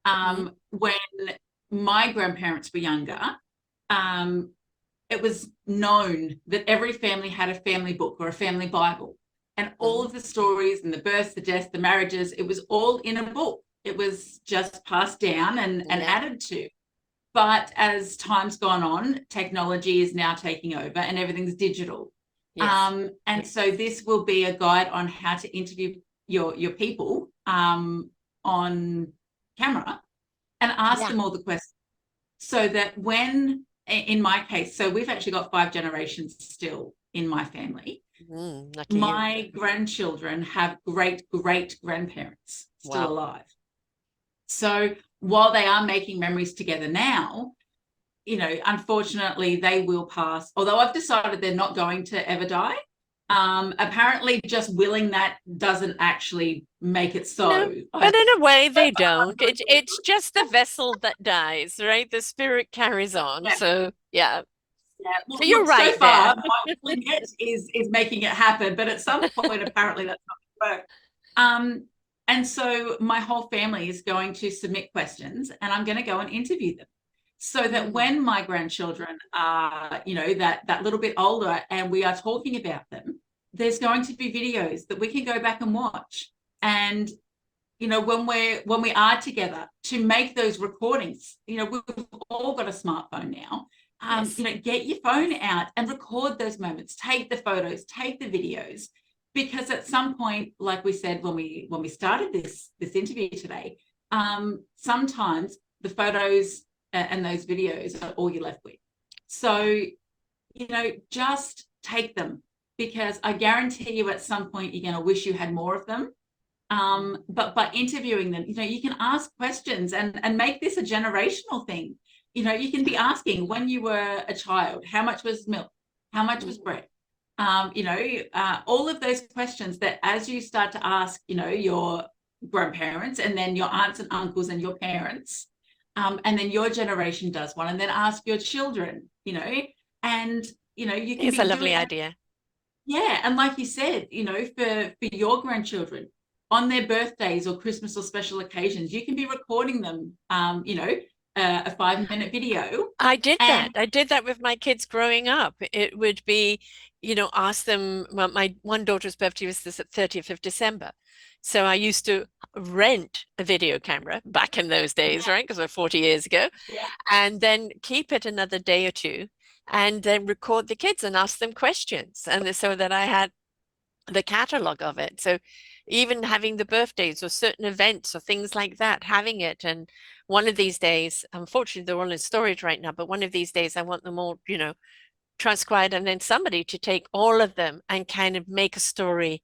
Mm-hmm. When my grandparents were younger, um, it was known that every family had a family book or a family Bible. And all Mm-hmm. of the stories and the births, the deaths, the marriages, it was all in a book. It was just passed down and Yeah. added to. But as time's gone on, technology is now taking over and everything's digital. Yes. And so this will be a guide on how to interview your people on camera and ask Yeah. them all the questions so that when, in my case, so we've actually got 5 generations still in my family. Lucky you. My grandchildren have great great grandparents. still Wow. alive. So while they are making memories together now, unfortunately they will pass. Although I've decided they're not going to ever die. Apparently just willing that doesn't actually make it No, so. but in a way they don't. It's just the vessel that dies, right? The spirit carries on. Yeah, So yeah. yeah. So Look, you're so right there. far, my willing it is making it happen, but at some point, apparently, that's not going to work. And so my whole family is going to submit questions, and I'm going to go and interview them, so that Mm, when my grandchildren are, that little bit older, and we are talking about them, there's going to be videos that we can go back and watch. And when we are together, to make those recordings, we've all got a smartphone now. yes. Get your phone out and record those moments, take the photos, take the videos, because at some point, like we said when we started this interview today, sometimes the photos and those videos are all you're left with. So just take them, because I guarantee you at some point you're going to wish you had more of them. But by interviewing them, you can ask questions and make this a generational thing. You can be asking, when you were a child, how much was milk? How much was bread? All of those questions that as you start to ask, your grandparents, and then your aunts and uncles and your parents, and then your generation does one, and then ask your children, and, you can It's a be lovely doing, idea. yeah, and like you said, for your grandchildren, on their birthdays or Christmas or special occasions, you can be recording them, a 5-minute video. I did And that. I did that with my kids growing up. It would be, ask them. Well, my one daughter's birthday was this at 30th of December. So I used to rent a video camera back in those days, right? Because we're 40 years ago, yeah, and then keep it another day or two, and then record the kids and ask them questions. And so that I had the catalog of it. So even having the birthdays or certain events or things like that, having it. And one of these days, unfortunately, they're all in storage right now, but one of these days I want them all, transcribed, and then somebody to take all of them and kind of make a story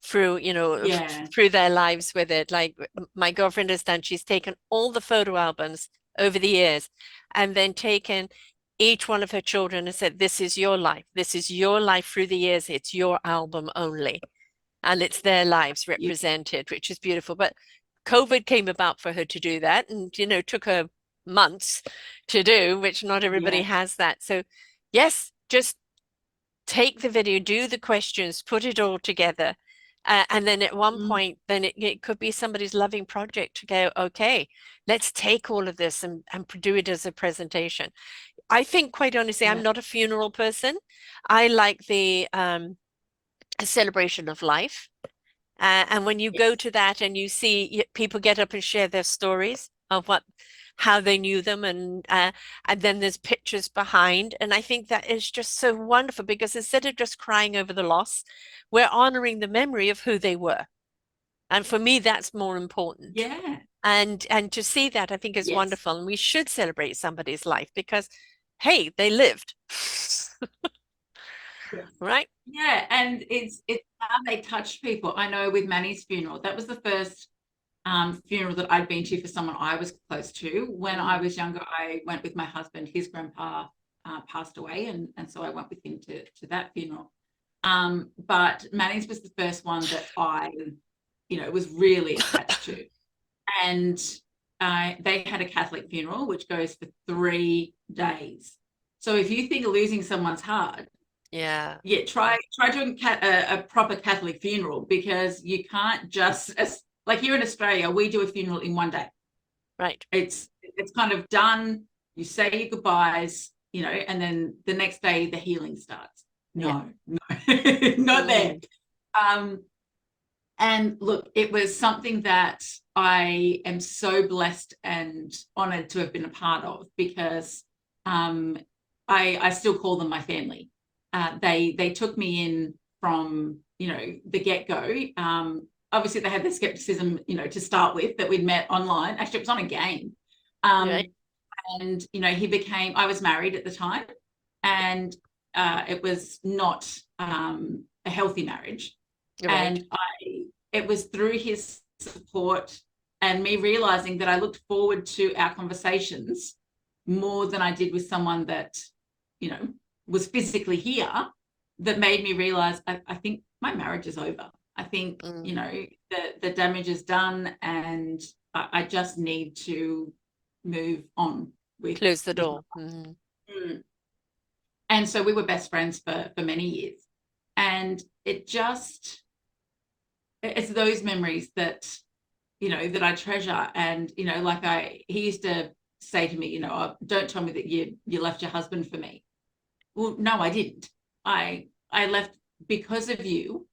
through, yeah, through their lives with it. Like my girlfriend has done, she's taken all the photo albums over the years and then taken each one of her children and said, this is your life. This is your life through the years. It's your album only. And it's their lives yeah, represented, which is beautiful. But COVID came about for her to do that and, took her months to do, which not everybody yeah, has that. So, yes, just take the video, do the questions, put it all together. And then at one mm, point, then it could be somebody's loving project to go, okay, let's take all of this and do it as a presentation. I think, quite honestly, I'm yeah, not a funeral person. I like the celebration of life. And when you go yes, to that and you see people get up and share their stories of how they knew them, and then there's pictures behind, and I think that is just so wonderful because instead of just crying over the loss, we're honoring the memory of who they were, and for me that's more important. yeah, And to see that, I think is yes, wonderful, and we should celebrate somebody's life because, hey, they lived, yes. right? Yeah, and it's how they touch people. I know with Manny's funeral, that was the first funeral that I'd been to for someone I was close to. When I Mm, was younger, I went with my husband. His grandpa passed away, and so I went with him to that funeral. But Manny's was the first one that I, was really attached to. And they had a Catholic funeral, which goes for 3 days. So if you think losing someone's hard, yeah, yeah, try doing a proper Catholic funeral, because you can't just, like here in Australia, we do a funeral in one day. right. It's kind of done. You say your goodbyes, and then the next day the healing starts. Yeah. No, no, not there. Mm, Um, and look, it was something that I am so blessed and honored to have been a part of, because um, I still call them my family. They took me in from the get go. Obviously, they had the skepticism to start with, that we'd met online. Actually, it was on a game, right. um, and he became. I was married at the time, and it was not a healthy marriage, You're right. and it was through his support, and me realizing that I looked forward to our conversations more than I did with someone that, you know, was physically here, that made me realize I think my marriage is over. I think, you know, the damage is done, and I just need to move on with Close the with door. Mm-hmm. And so we were best friends for many years. And it's those memories that, you know, that I treasure. And, you know, like he used to say to me, you know, "Oh, don't tell me that you left your husband for me." Well, no, I didn't. I left because of you,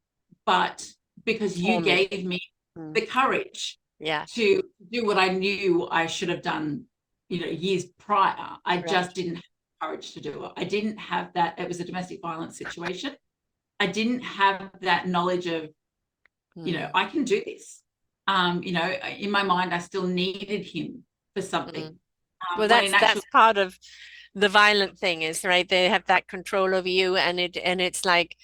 but because For you me. gave me the courage Yeah. to do what I knew I should have done, you know, years prior. I Right. just didn't have the courage to do it. I didn't have that. It was a domestic violence situation. I didn't have that knowledge of, you know, I can do this. You know, in my mind, I still needed him for something. Well, When in actual, that's part of the violent thing is, right? They have that control over you, and it's like,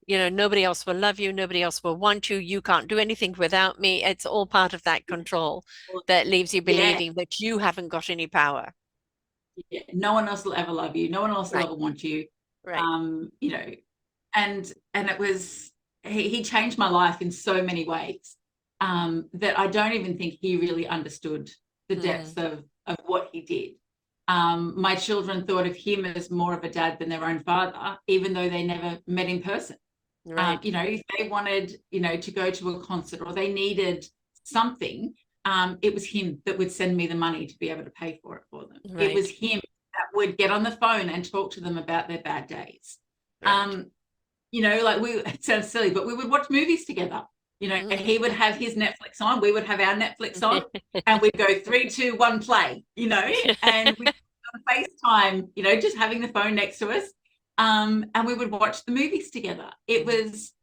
you know, nobody else will love you, nobody else will want you, you can't do anything without me. It's all part of that control that leaves you yeah, believing that you haven't got any power. yeah, no one else will ever love you. No one else will Right, ever want you. right. You know, and it was, he changed my life in so many ways, that I don't even think he really understood the depths of what he did. My children thought of him as more of a dad than their own father, even though they never met in person. Right, You know, if they wanted, you know, to go to a concert or they needed something, it was him that would send me the money to be able to pay for it for them. It was right, him that would get on the phone and talk to them about their bad days. right. Um, you know, like it sounds silly, but we would watch movies together. You know, he would have his Netflix on, we would have our Netflix on, and we'd go 3, 2, 1, play, you know, and we'd on FaceTime, you know, just having the phone next to us. And we would watch the movies together. It was,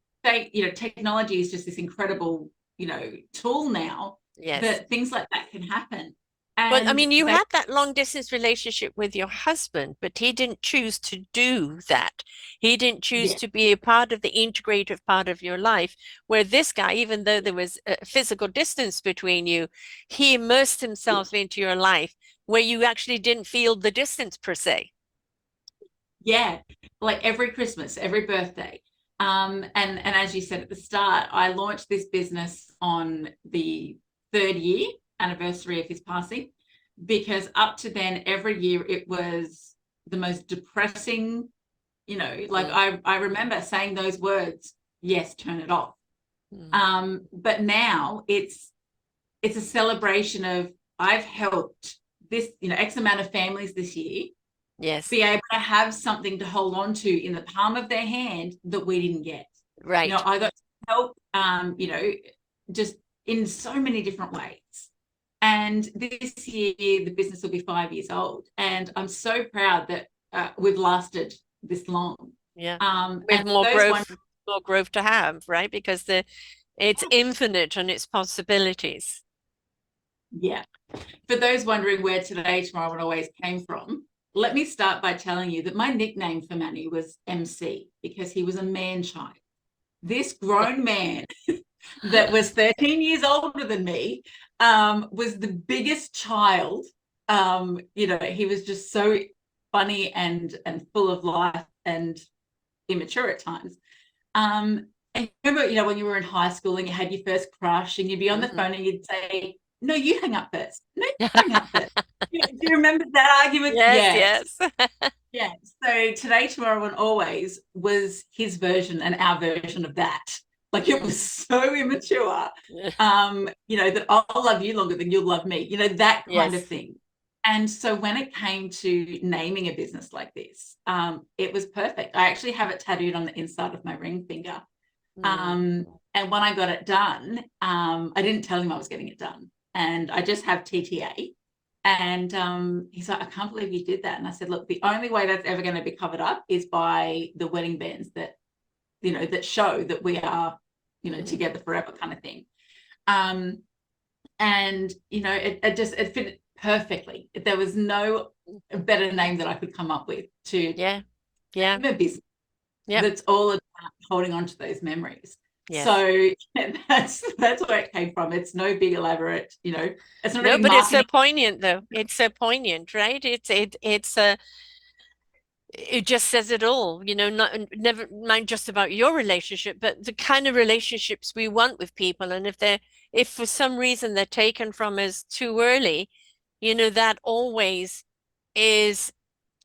you know, technology is just this incredible, you know, tool now Yes. that things like that can happen. Well, I And mean, you they, had that long distance relationship with your husband, but he didn't choose to do that. He didn't choose yeah, to be a part of the integrative part of your life, where this guy, even though there was a physical distance between you, he immersed himself into your life where you actually didn't feel the distance per se. yeah, like every Christmas, every birthday. And as you said at the start, I launched this business on the 3rd year anniversary of his passing, because up to then, every year it was the most depressing, you know, like Mm, I remember saying those words, yes, turn it off. mm. But now it's a celebration of, I've helped this, you know, X amount of families this year Yes, be able to have something to hold on to in the palm of their hand that we didn't get. You know, right. I got help, you know, just in so many different ways. And this year, the business will be 5 years old. And I'm so proud that we've lasted this long. Yeah. And With for those one, more growth to have, right? Because it's infinite on its possibilities. yeah, for those wondering where Today, Tomorrow, and Always came from, let me start by telling you that my nickname for Manny was MC, because he was a man child. This grown man that was 13 years older than me, was the biggest child. You know, he was just so funny and full of life and immature at times. And remember, you know, when you were in high school and you had your first crush and you'd be on the Mhm. phone and you'd say, no, you hang up first. No, you hang up first. Do you remember that argument? Yes, Yes. yes. Yeah. So Today, Tomorrow, and Always was his version and our version of that. Like, it was so immature, you know, that I'll love you longer than you'll love me, you know, that kind of Yes. thing. And so when it came to naming a business like this, it was perfect. I actually have it tattooed on the inside of my ring finger. Mm. And when I got it done, I didn't tell him I was getting it done. And I just have TTA. And he's like, I can't believe you did that. And I said, look, the only way that's ever going to be covered up is by the wedding bands that, you know, that show that we are, you know, Mhm. together forever, kind of thing. Um, and, you know, it fit perfectly. There was no better name that I could come up with to Yeah. Yeah. name a business Yep. that's all about holding on to those memories. Yes. So that's where it came from. It's no big elaborate, it's not No, any but it's so marketing. poignant though. It's so poignant, right? It just says it all, not never mind just about your relationship, but the kind of relationships we want with people. And if for some reason they're taken from us too early, that always is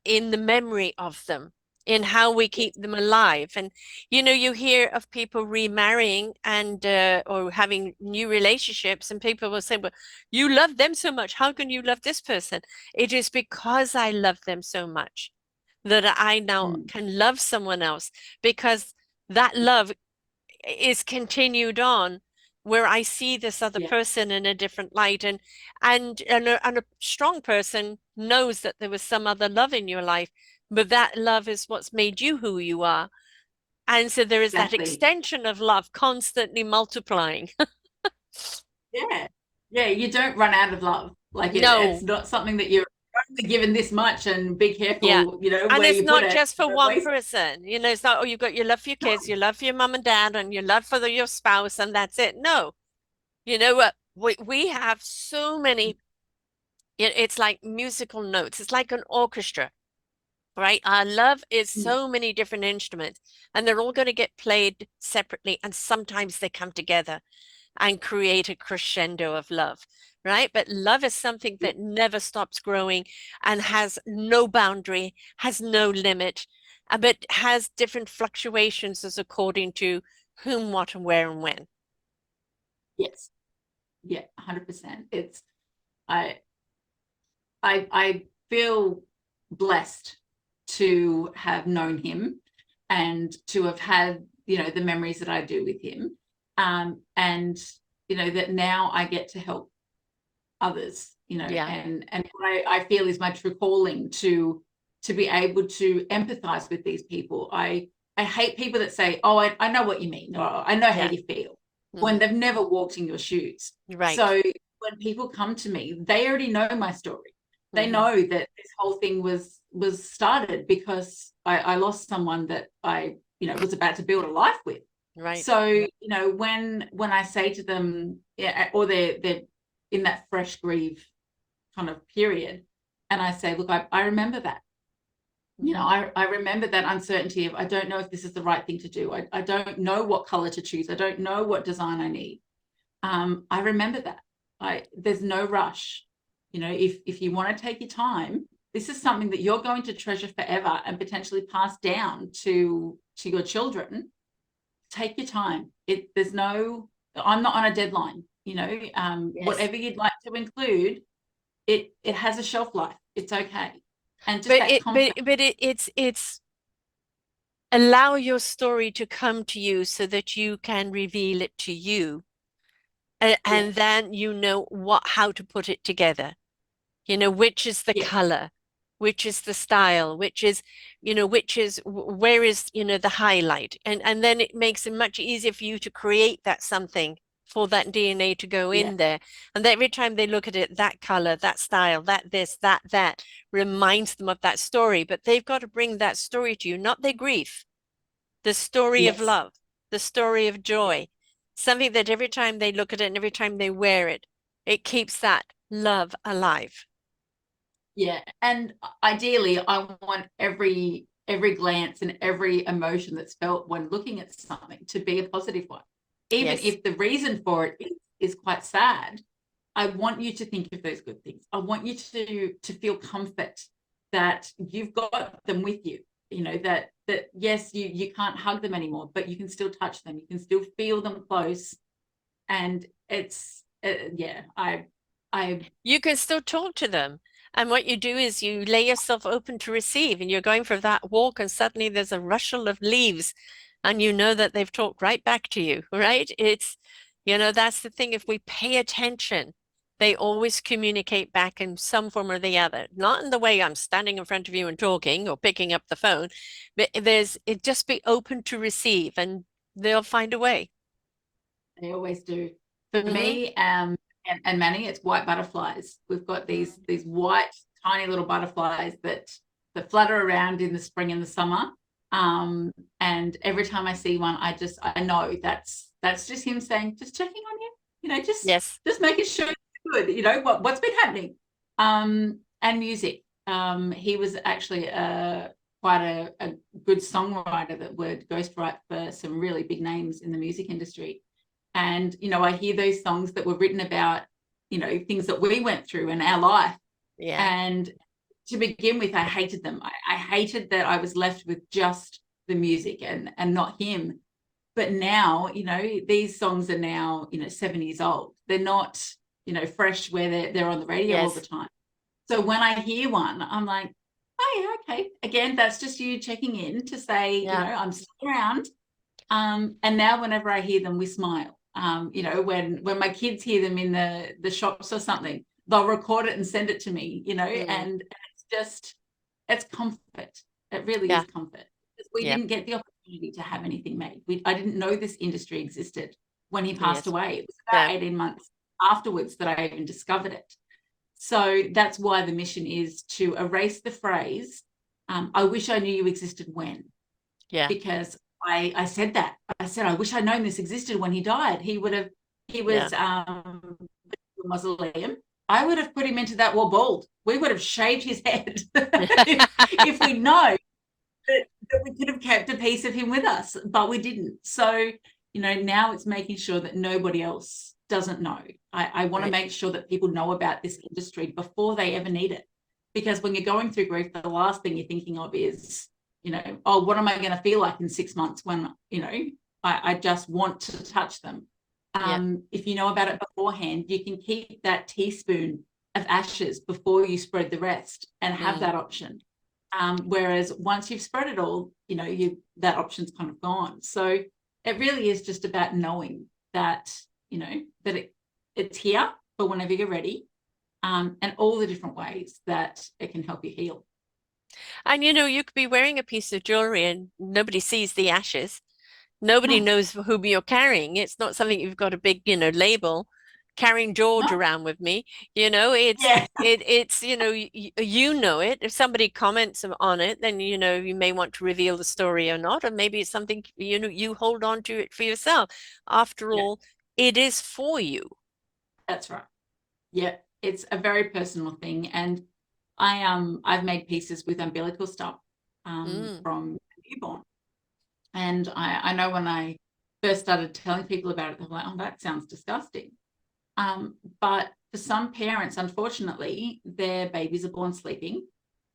in the memory of them, in how we Yeah. keep them alive. And you hear of people remarrying and or having new relationships, and people will say, "Well, you love them so much. How can you love this person?" It is because I love them so much that I now Mm. can love someone else, because that love is continued on, where I see this other Yeah, person in a different light, and a strong person knows that there was some other love in your life, but that love is what's made you who you are. And so there is that exactly. extension of love constantly multiplying. Yeah. Yeah, you don't run out of love. Like it's No, not something that you're only given this much and be yeah. careful, And where it's you put not it. just for Don't one waste person. It's not, oh, you've got your love for your it. kids, your love for your mom and dad, and your love for your spouse, and that's it. No. You know what? We have so many, it's like musical notes. It's like an orchestra, right? Our love is Mm. so many different instruments, and they're all going to get played separately, and sometimes they come together and create a crescendo of love, right? But love is something Yeah. that never stops growing and has no boundary, has no limit, but has different fluctuations as according to whom, what, and where, and when. Yes. Yeah, 100%. I I feel blessed to have known him and to have had, the memories that I do with him. And that now I get to help others, Yeah, and what I feel is my true calling to be able to empathize with these people. I hate people that say, "Oh, I know what you mean," or "I know how yeah. you feel," when Hmm. they've never walked in your shoes. Right. So when people come to me, they already know my story. They Hmm. know that this whole thing was started because I lost someone that I, was about to build a life with. Right. So, when I say to them, yeah, or they're in that fresh grief kind of period, and I say, look, I remember that. Hmm. I remember that uncertainty of I don't know if this is the right thing to do. I don't know what color to choose. I don't know what design I need. I remember that. There's no rush. If you want to take your time, this is something that you're going to treasure forever and potentially pass down to your children. Take your time. I'm not on a deadline. Yes. Whatever you'd like to include, it has a shelf life. It's okay. And just But that it comfort. but it's allow your story to come to you so that you can reveal it to you. Yeah. And then how to put it together. Which is the Yeah. color, which is the style, where is, the highlight. And then it makes it much easier for you to create that something for that DNA to go Yeah. in there. And every time they look at it, that color, that style, that this, that reminds them of that story. But they've got to bring that story to you, not their grief, the story of Yes. love, the story of Yeah. joy, something that every time they look at it and every time they wear it, it keeps that love alive. Yeah. And ideally, I want every glance and every emotion that's felt when looking at something to be a positive one. Even Yes. if the reason for it is quite sad, I want you to think of those good things. I want you to feel comfort that you've got them with you. That yes, you can't hug them anymore, but you can still touch them. You can still feel them close, and it's yeah. I You can still talk to them. And what you do is you lay yourself open to receive, and you're going for that walk, and suddenly there's a rustle of leaves, and you know that they've talked right back to you, right? That's the thing. If we pay attention, they always communicate back in some form or the other. Not in the way I'm standing in front of you and talking or picking up the phone, but just be open to receive, and they'll find a way. They always do. For Hmm. me, and Manny, it's white butterflies. We've got these white, tiny little butterflies that flutter around in the spring and the summer. And every time I see one, I know That's just him saying, just checking on you, Yes. just making sure you're good, what's been happening. And music. He was actually quite a good songwriter that would ghostwrite for some really big names in the music industry. And, I hear those songs that were written about, things that we went through in our life. Yeah. And to begin with, I hated them. I hated that I was left with just the music and not him. But now, these songs are now, 7 years old. They're not, fresh where they're on the radio all the Yes. time. So when I hear one, I'm like, oh yeah, okay. Again, that's just you checking in to say, Yeah. I'm still around. And now whenever I hear them, we smile. When my kids hear them in the shops or something, they'll record it and send it to me, Mm. and it's comfort. It really Yeah. is comfort. Because we Yeah. didn't get the opportunity to have anything made. I didn't know this industry existed when he passed Yes. away. It was Yeah. about 18 months afterwards that I even discovered it. So that's why the mission is to erase the phrase, I wish I knew you existed when, Yeah. because I said that. I said, I wish I'd known this existed when he died. He Yeah. was mausoleum. I would have put him into that wall bald. We would have shaved his head if we'd known that we could have kept a piece of him with us, but we didn't. So, now it's making sure that nobody else doesn't know. I want to Right. make sure that people know about this industry before they ever need it. Because when you're going through grief, the last thing you're thinking of is, oh, what am I going to feel like in 6 months when, I just want to touch them. Yeah. If you know about it beforehand, you can keep that teaspoon of ashes before you spread the rest and have Mm. that option. Whereas once you've spread it all, that option's kind of gone. So it really is just about knowing that, that it's here for whenever you're ready, and all the different ways that it can help you heal. And you could be wearing a piece of jewelry and nobody sees the ashes. Nobody No, knows whom you're carrying. It's not something you've got a big, label. Carrying George no, around with me, it's yeah, you know it. If somebody comments on it, then you may want to reveal the story or not, or maybe it's something you hold on to it for yourself. After yeah, all, it is for you. that's right. Yeah, it's a very personal thing, and I've made pieces with umbilical stuff Mm, from newborn. And I know when I first started telling people about it, they're like, oh, that sounds disgusting. But for some parents, unfortunately, their babies are born sleeping,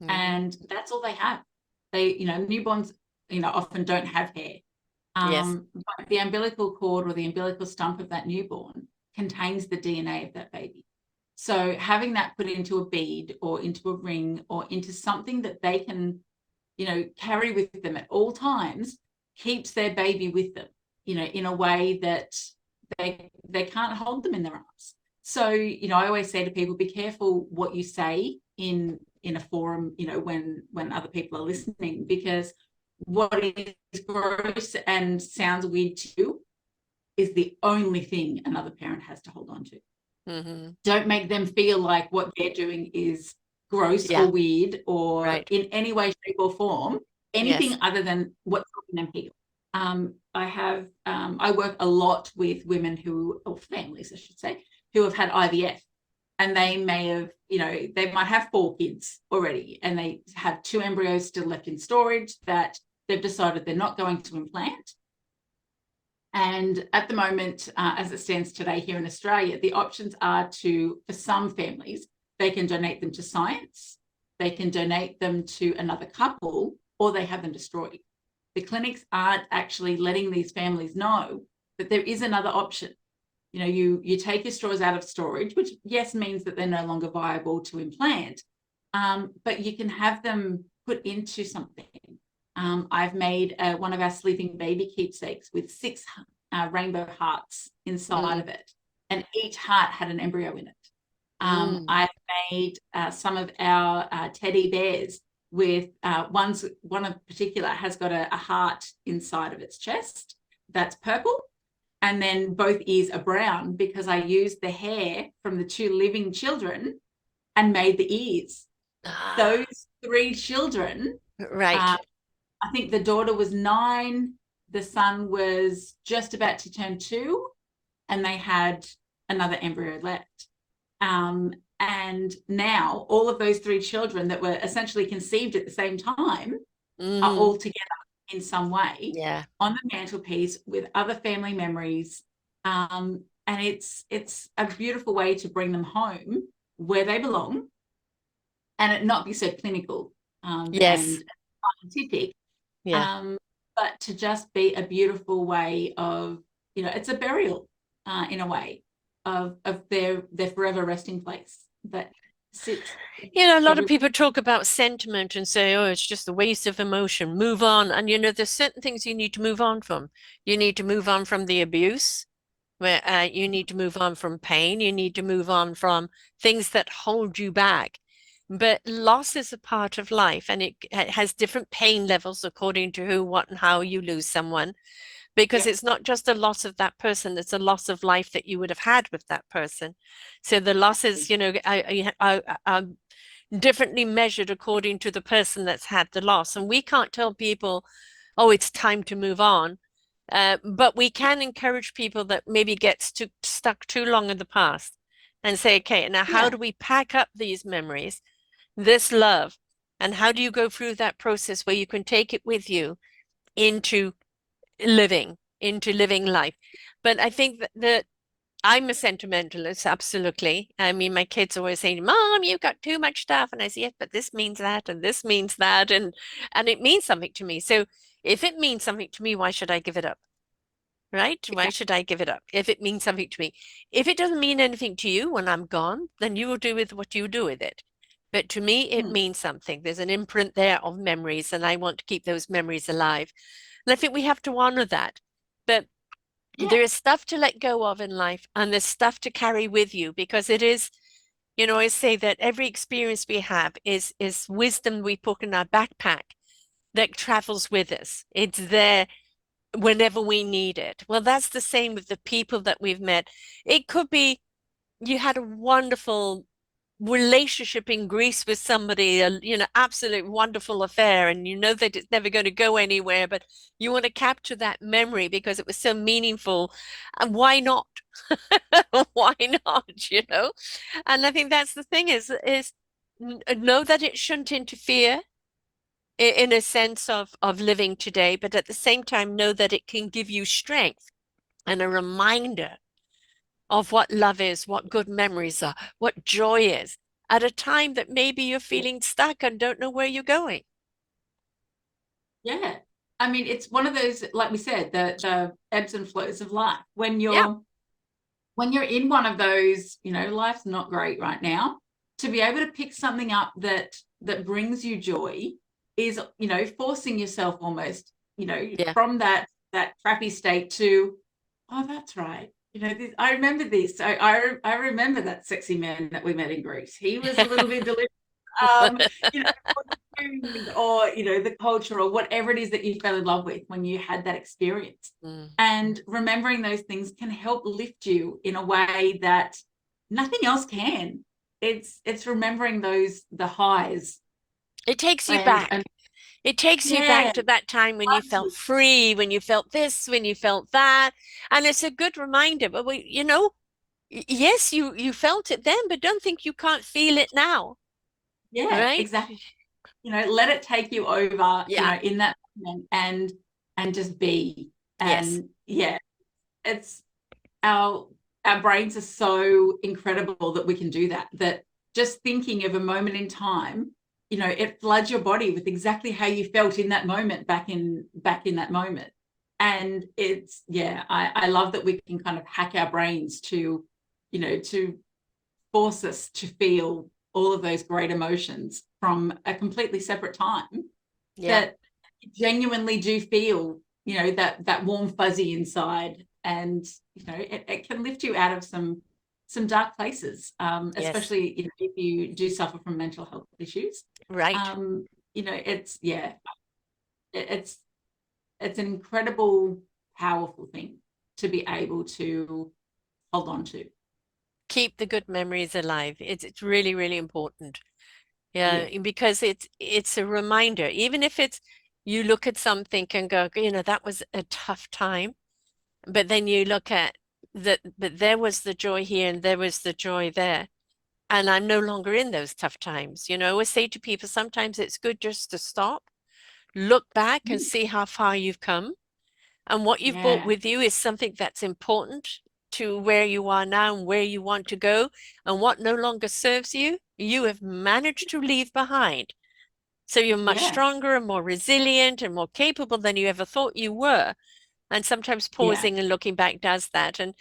hmm. and that's all they have. Newborns, often don't have hair. Yes. But the umbilical cord or the umbilical stump of that newborn contains the DNA of that baby. So having that put into a bead or into a ring or into something that they can, carry with them at all times keeps their baby with them, in a way that they can't hold them in their arms. So, I always say to people, be careful what you say in a forum, when other people are listening, because what is gross and sounds weird to you is the only thing another parent has to hold on to. Hmm. Don't make them feel like what they're doing is gross Yeah. or weird or Right. in any way, shape, or form, anything Yes. other than what's helping them heal. I work a lot with women or families, I should say, who have had IVF, and they may have, they might have 4 kids already, and they have 2 embryos still left in storage that they've decided they're not going to implant. And at the moment, as it stands today here in Australia, the options are for some families, they can donate them to science, they can donate them to another couple, or they have them destroyed. The clinics aren't actually letting these families know that there is another option. You take your straws out of storage, which yes means that they're no longer viable to implant, but you can have them put into something. I've made one of our sleeping baby keepsakes with 6 rainbow hearts inside Mm, of it, and each heart had an embryo in it. mm. I've made some of our teddy bears with one in particular has got a heart inside of its chest that's purple, and then both ears are brown because I used the hair from the 2 living children and made the ears. Ah, Those 3 children, right. uh, I think the daughter was 9, the son was just about to turn 2, and they had another embryo left. And now all of those 3 children that were essentially conceived at the same time are all together in some way Yeah. on the mantelpiece with other family memories. And it's a beautiful way to bring them home where they belong, and it not be so clinical Yes. and scientific, Yeah. um, but to just be a beautiful way of, it's a burial in a way of their forever resting place that sits You know, a lot of every. people talk about sentiment and say, oh, it's just a waste of emotion, move on. And, you know, there's certain things you need to move on from. You need to move on from the abuse, where you need to move on from pain. You need to move on from things that hold you back. But loss is a part of life, and it has different pain levels according to who, what, and how you lose someone. Because Yep. it's not just a loss of that person, it's a loss of life that you would have had with that person. So the losses, you know, are differently measured according to the person that's had the loss. And we can't tell people, oh, it's time to move on. But we can encourage people that maybe gets stuck too long in the past and say, okay, now how Yeah. do we pack up these memories, this love, and how do you go through that process where you can take it with you into into living life? But I think that I'm a sentimentalist, absolutely. I mean, my kids always say, Mom, you've got too much stuff. And I say, yes, but this means that, and this means that, and it means something to me. So if it means something to me, why should I give it up? Right? Why should I give it up if it means something to me? If it doesn't mean anything to you when I'm gone, then you will do with what you do with it. But to me, it Mm. means something. There's an imprint there of memories, and I want to keep those memories alive. And I think we have to honor that. But Yeah. there is stuff to let go of in life, and there's stuff to carry with you because it is, you know, I say that every experience we have is wisdom we put in our backpack that travels with us. It's there whenever we need it. Well, that's the same with the people that we've met. It could be you had a wonderful relationship in Greece with somebody, you know, absolute wonderful affair, and you know that it's never going to go anywhere, but you want to capture that memory because it was so meaningful. And why not? Why not, you know? And I think that's the thing is know that it shouldn't interfere in a sense of living today, but at the same time know that it can give you strength and a reminder of what love is, what good memories are, what joy is, at a time that maybe you're feeling stuck and don't know where you're going. Yeah. I mean, it's one of those, like we said, the ebbs and flows of life. Yeah, When you're in one of those, life's not great right now, to be able to pick something up that brings you joy is, forcing yourself almost, yeah. from that crappy state to, oh, that's right. I remember this. I remember that sexy man that we met in Greece. He was a little bit delicious. Um, you know, or the culture or whatever it is that you fell in love with when you had that experience, Mm. and remembering those things can help lift you in a way that nothing else can. It's remembering the highs. It takes you And back. It takes you back yeah, to that time when you felt free, when you felt this, when you felt that. And it's a good reminder. But you know, yes, you felt it then, but don't think you can't feel it now, yeah, right? exactly. Let it take you over, Yeah. in that moment, and just be. Yes. And yeah, it's our our brains are so incredible that we can do that just thinking of a moment in time, it floods your body with exactly how you felt in that moment, back in that moment. And it's, yeah, I love that we can kind of hack our brains to force us to feel all of those great emotions from a completely separate time Yeah. that genuinely do feel, that warm fuzzy inside. And it can lift you out of some dark places, Yes. especially if you do suffer from mental health issues. Right. It's, yeah, it's an incredible, powerful thing to be able to hold on to. Keep the good memories alive. It's really, really important. Yeah. Yeah, because it's a reminder, even if it's you look at something and go, that was a tough time. But then you look at that, but there was the joy here and there was the joy there. And I'm no longer in those tough times. I always say to people, sometimes it's good just to stop, look back and Mm. see how far you've come. And what you've brought Yeah, with you is something that's important to where you are now and where you want to go. And what no longer serves you, you have managed to leave behind. So you're much yeah, stronger and more resilient and more capable than you ever thought you were. And sometimes yeah, pausing and looking back does that. And,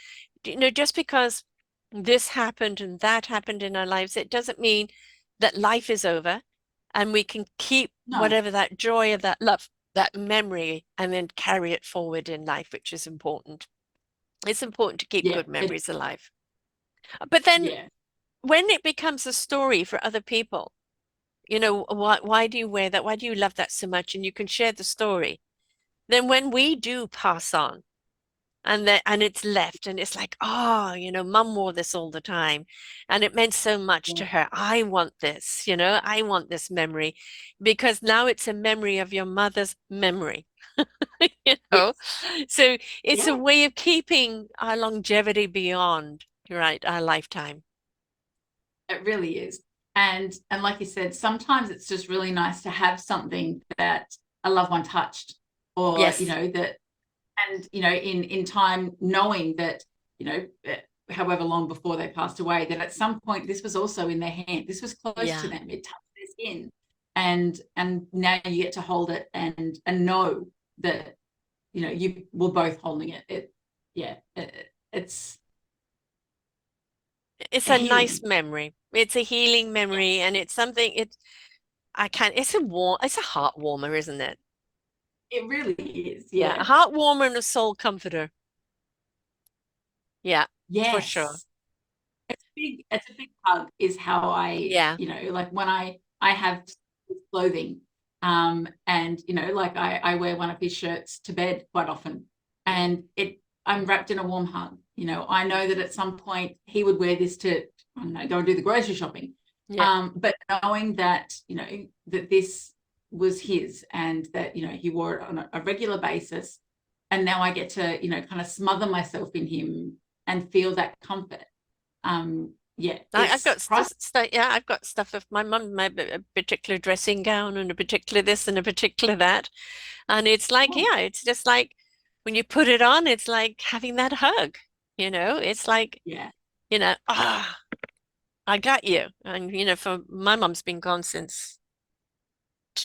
just because this happened and that happened in our lives, it doesn't mean that life is over and we can keep no, whatever that joy of that love, that memory, and then carry it forward in life, which is important. It's important to keep yeah, good memories alive. But then yeah, when it becomes a story for other people, why do you wear that? Why do you love that so much? And you can share the story. Then when we do pass on, and it's left and it's like, oh, mum wore this all the time and it meant so much to yeah, her. I want this, I want this memory because now it's a memory of your mother's memory. you know yes, so it's a yeah. way of keeping our longevity beyond, right, our lifetime. It really is. And like you said, sometimes it's just really nice to have something that a loved one touched, or Yes. that, and in time, knowing that, however long before they passed away, that at some point this was also in their hand. This was close to Yeah. them. It touched their skin. And now you get to hold it and know that, you were both holding it. Yeah, it's It's a a nice healing. memory. It's a healing memory, and it's something, it's a heart warmer, isn't it? It really is. Yeah, a Yeah. heart warmer and a soul comforter. Yeah, for sure. Yes. It's a big hug is how I, Yeah. like when I have his clothing, and like I wear one of his shirts to bed quite often, and I'm wrapped in a warm hug. I know that at some point he would wear this to, I don't know, go and do the grocery shopping. Yeah. But knowing that, that this was his, and that, he wore it on a regular basis, and now I get to, kind of smother myself in him and feel that comfort. Yeah, I've it's got priceless. stuff. Yeah, I've got stuff of my mum, a particular dressing gown and a particular this and a particular that. And it's like, Oh, yeah, it's just like when you put it on, it's like having that hug. It's like, yeah, ah, I got you. And, for my mum's been gone since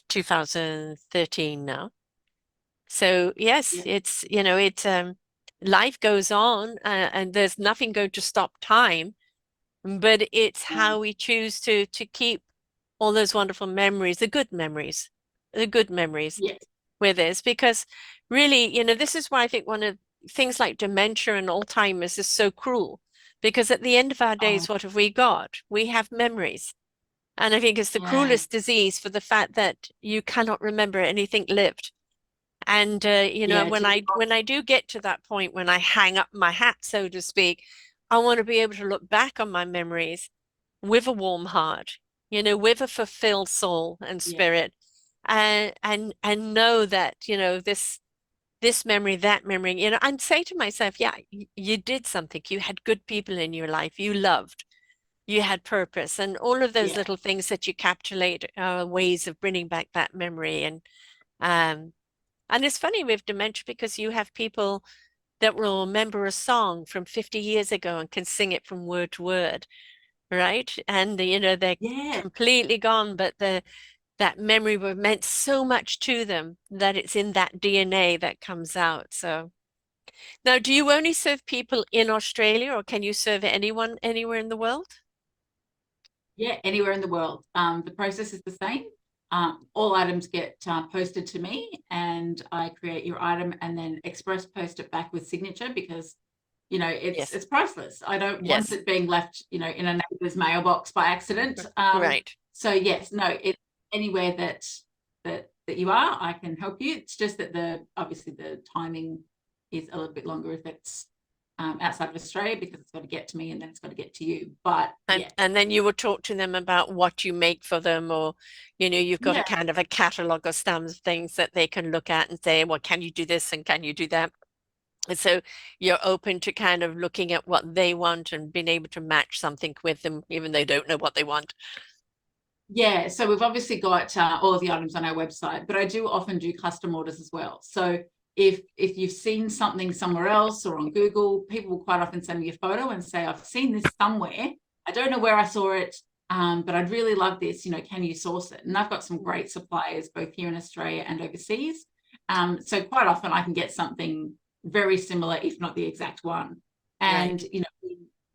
2013 now. So yes, yeah, life goes on, and there's nothing going to stop time, but it's no, how we choose to keep all those wonderful memories, the good memories yes, with us, because really, this is why I think one of things like dementia and Alzheimer's is so cruel, because at the end of our oh, days, what have we got? We have memories. And I think it's the yeah, cruelest disease for the fact that you cannot remember anything lived. And yeah, when I do get to that point when I hang up my hat, so to speak, I want to be able to look back on my memories with a warm heart, with a fulfilled soul and yeah, spirit, and know that, this memory, that memory, and say to myself, yeah, you did something. You had good people in your life. You loved. You had purpose, and all of those yeah, little things that you capsulate are ways of bringing back that memory. Um, and it's funny with dementia because you have people that will remember a song from 50 years ago and can sing it from word to word, right? And they're yeah, completely gone, but that memory were meant so much to them that it's in that DNA that comes out. So now, do you only serve people in Australia, or can you serve anyone anywhere in the world? yeah. Anywhere in the world, the process is the same. All items get posted to me, and I create your item and then express post it back with signature, because it's Yes. it's priceless. I don't want Yes. it being left, in a neighbor's mailbox by accident. Right. So yes, no, it's anywhere that you are, I can help you. It's just that the obviously the timing is a little bit longer if it's outside of Australia because it's got to get to me and then it's got to get to you. But yeah, And then you will talk to them about what you make for them, or you've got a yeah, kind of a catalog of some things that they can look at and say, well, can you do this and can you do that? And so you're open to kind of looking at what they want and being able to match something with them, even though they don't know what they want. yeah. So we've obviously got all of the items on our website, but I do often do custom orders as well. So if you've seen something somewhere else or on Google, people will quite often send me a photo and say, I've seen this somewhere. I don't know where I saw it, but I'd really love this. Can you source it? And I've got some great suppliers both here in Australia and overseas. So quite often I can get something very similar, if not the exact one. And Right.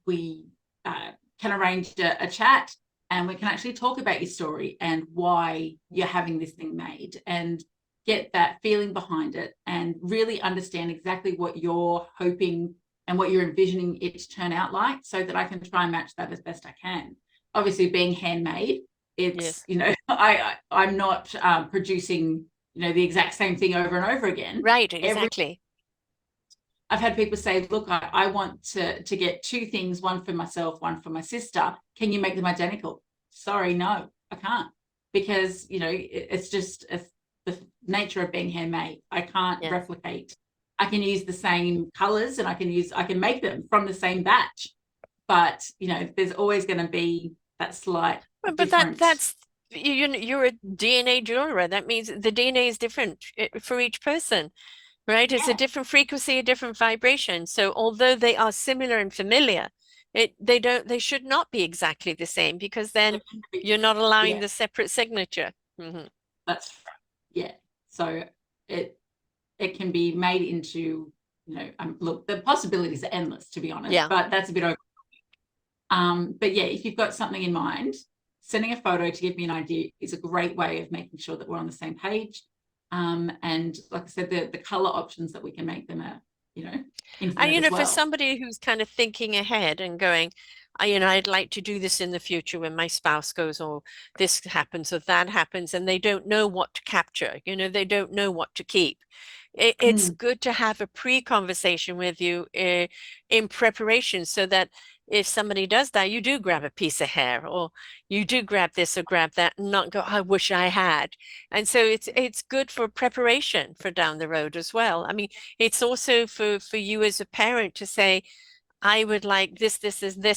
we can arrange a chat, and we can actually talk about your story and why you're having this thing made, and get that feeling behind it, and really understand exactly what you're hoping and what you're envisioning it to turn out like, so that I can try and match that as best I can. Obviously, being handmade, it's, Yes. I'm not producing, the exact same thing over and over again. Right, Every exactly. I've had people say, look, I want to get two things, one for myself, one for my sister. Can you make them identical? Sorry, no, I can't. Because, it's just the nature of being handmade. I can't Yeah. replicate. I can use the same colors, and I can make them from the same batch. But, there's always going to be that slight But difference. you're a DNA jeweler. That means the DNA is different for each person, right? It's a Yeah. different frequency, a different vibration. So although they are similar and familiar, they should not be exactly the same, because then you're not allowing Yeah, the separate signature. Hmm. that's right. Yeah. So it it can be made into, look, the possibilities are endless, to be honest, Yeah. but that's a bit over. But yeah, if you've got something in mind, sending a photo to give me an idea is a great way of making sure that we're on the same page. And like I said, the color options that we can make them are, And infinite as for well. somebody who's kind of thinking ahead and going, I'd like to do this in the future when my spouse goes, or this happens or that happens, and they don't know what to capture, they don't know what to keep. It's Mm, good to have a pre-conversation with you in preparation, so that if somebody does that, you do grab a piece of hair, or you do grab this or grab that, and not go, I wish I had. And so it's good for preparation for down the road as well. I mean, it's also for you as a parent to say, I would like this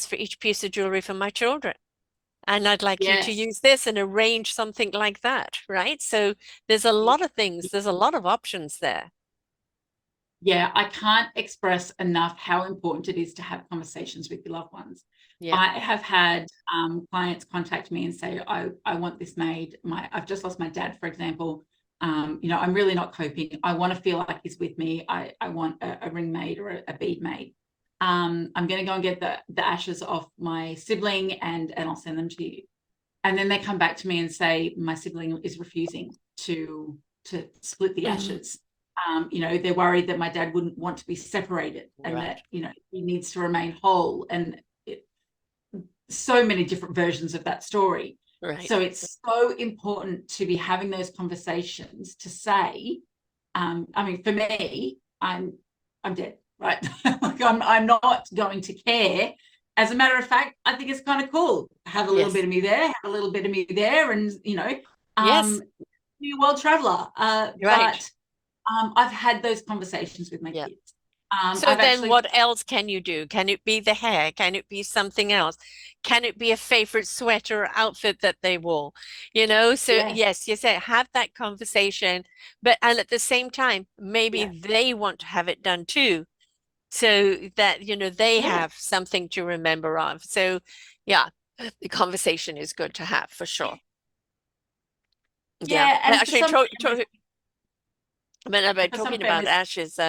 for each piece of jewelry for my children. And I'd like you to yes. use this and arrange something like that, right? So there's a lot of things, there's a lot of options there. Yeah, I can't express enough how important it is to have conversations with your loved ones. Yeah. I have had clients contact me and say, I want this made. I've just lost my dad, for example. I'm really not coping. I want to feel like he's with me. I want a ring made or a bead made. I'm going to go and get the ashes off my sibling, and I'll send them to you. And then they come back to me and say, my sibling is refusing to split the Mhm. ashes. They're worried that my dad wouldn't want to be separated, and Right. that, he needs to remain whole. And so many different versions of that story. Right. So it's so important to be having those conversations to say, I mean, for me, I'm dead, right? Like, I'm not going to care. As a matter of fact, I think it's kind of cool. Have a little bit Yes. of me there, have a little bit of me there, and Yes. be a world traveler. Right. But I've had those conversations with my Yeah. kids. So I've then actually, what else can you do? Can it be the hair? Can it be something else? Can it be a favorite sweater or outfit that they wore? So yes, yes, you say have that conversation, and at the same time, maybe yeah, they want to have it done too, so that, they yeah, have something to remember of. So yeah, the conversation is good to have for sure. Yeah. yeah. And for Actually, some families, about for some talking about families, ashes,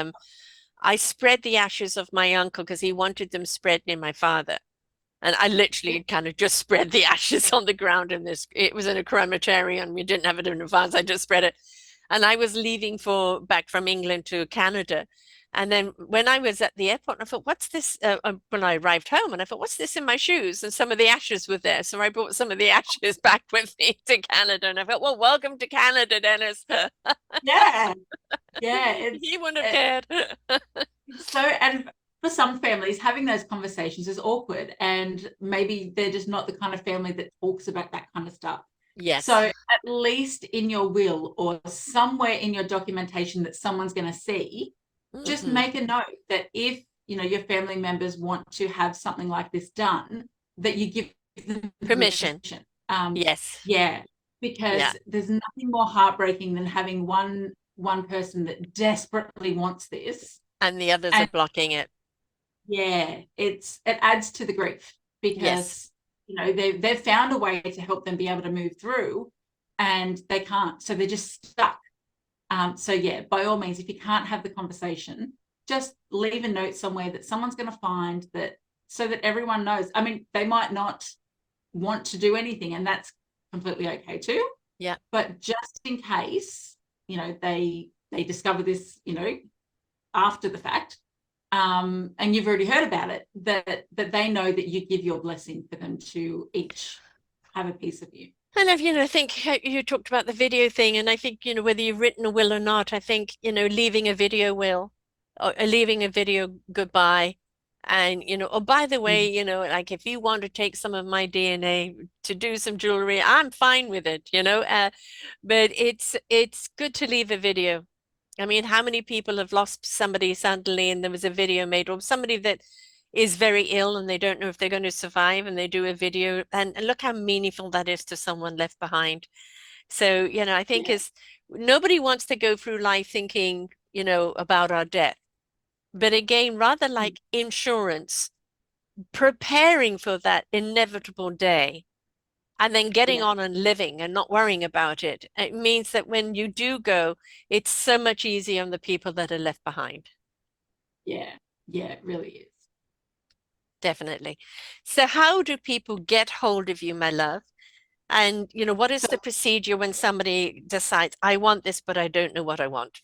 I spread the ashes of my uncle because he wanted them spread near my father. And I yeah, literally kind of just spread the ashes on the ground in this. It was in a crematorium. We didn't have it in advance. I just spread it. And I was leaving for back from England to Canada. And then when I was at the airport, I thought, what's this? When I arrived home, and I thought, what's this in my shoes? And some of the ashes were there. So I brought some of the ashes back with me to Canada. And I thought, well, welcome to Canada, Dennis. yeah, yeah. He wouldn't have cared. So, and for some families, having those conversations is awkward, and maybe they're just not the kind of family that talks about that kind of stuff. So Yes. at least in your will or somewhere in your documentation that someone's going to see, just Hmm. make a note that if your family members want to have something like this done, that you give them Permission. permission. Yes. Yeah, Yeah. because there's nothing more heartbreaking than having one person that desperately wants this, And the others are and blocking it. yeah, it adds to the grief Yes. because they've found a way to help them be able to move through, and they can't, so they're just stuck. So yeah, by all means, if you can't have the conversation, just leave a note somewhere that someone's going to find, that so that everyone knows. I mean, they might not want to do anything, and that's completely okay too. Yeah. But just in case, they discover this, after the fact, and you've already heard about it, that they know that you give your blessing for them to each have a piece of you. And I think you talked about the video thing, and I think, whether you've written a will or not, I think, leaving a video will or leaving a video goodbye. And, oh, by the way, Mm. like if you want to take some of my DNA to do some jewelry, I'm fine with it. But it's good to leave a video. I mean, how many people have lost somebody suddenly and there was a video made, or somebody that is very ill and they don't know if they're going to survive and they do a video, and look how meaningful that is to someone left behind. So, I think Yeah. is nobody wants to go through life thinking, about our death. But again, rather Mm. like insurance, preparing for that inevitable day and then getting Yeah. on and living and not worrying about it. It means that when you do go, it's so much easier on the people that are left behind. Yeah. Yeah, it really is. Definitely. So how do people get hold of you, my love? And, what is So, the procedure when somebody decides, I want this, but I don't know what I want?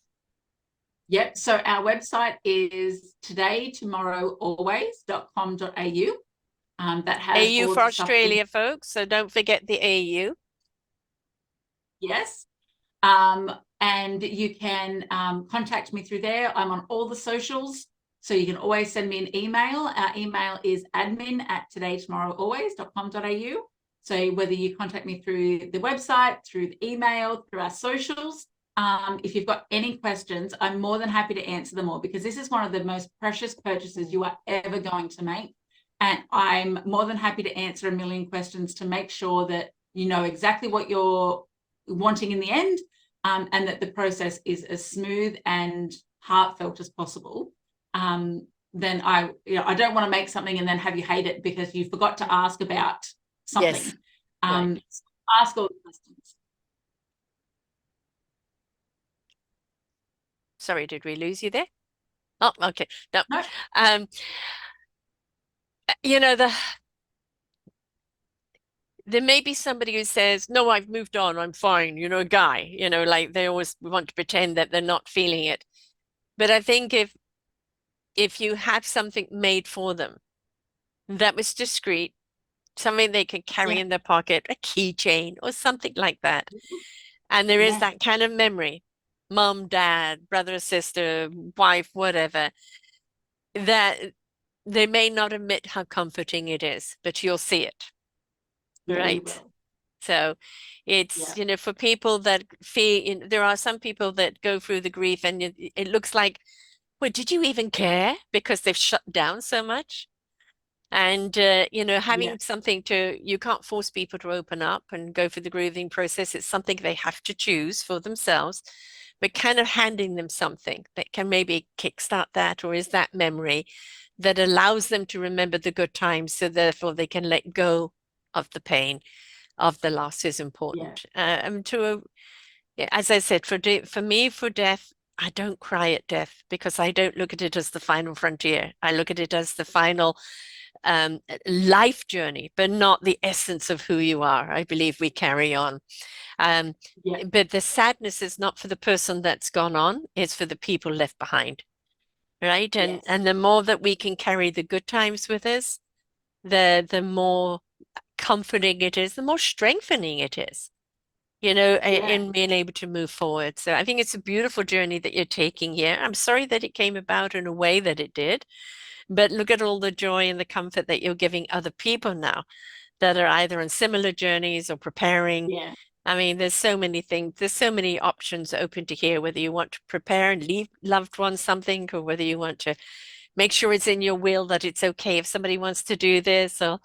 yeah. So our website is todaytomorrowalways.com.au. That has AU all for of the stuff that we, Australia, folks. So don't forget the AU. yes. And you can contact me through there. I'm on all the socials. So you can always send me an email. Our email is admin@todaytomorrowalways.com.au. So whether you contact me through the website, through the email, through our socials, if you've got any questions, I'm more than happy to answer them all, because this is one of the most precious purchases you are ever going to make. And I'm more than happy to answer a million questions to make sure that you know exactly what you're wanting in the end, and that the process is as smooth and heartfelt as possible. Then I don't want to make something and then have you hate it because you forgot to ask about Yes. something. Right. Ask all the questions. Sorry, did we lose you there? Oh, okay. No. No. Um, you know, there may be somebody who says, no, I've moved on, I'm fine, a guy, like they always want to pretend that they're not feeling it. But I think if you have something made for them that was discreet, something they could carry Yeah. in their pocket, a keychain or something like that, and there is Yeah. that kind of memory, mom, dad, brother, sister, wife, whatever, that they may not admit how comforting it is, but you'll see it, Yeah, you right? will. So it's, Yeah. for people that feel, there are some people that go through the grief and it looks like, well, did you even care? Because they've shut down so much. And, Yeah. having something you can't force people to open up and go through the grieving process. It's something they have to choose for themselves, but kind of handing them something that can maybe kickstart that, or is that memory that allows them to remember the good times. So therefore they can let go of the pain of the loss is Yeah. important. Yeah, as I said, for me, for death, I don't cry at death because I don't look at it as the final frontier. I look at it as the final life journey, but not the essence of who you are. I believe we carry on. Um, Yeah. but the sadness is not for the person that's gone on, it's for the people left behind, right? And Yes. and the more that we can carry the good times with us, the more comforting it is, the more strengthening it is, Yeah. in being able to move forward. So I think it's a beautiful journey that you're taking here. I'm sorry that it came about in a way that it did, But look at all the joy and the comfort that you're giving other people now that are either on similar journeys or preparing. Yeah. I mean, there's so many things, there's so many options open to here, whether you want to prepare and leave loved ones something, or whether you want to make sure it's in your will that it's okay if somebody wants to do this, or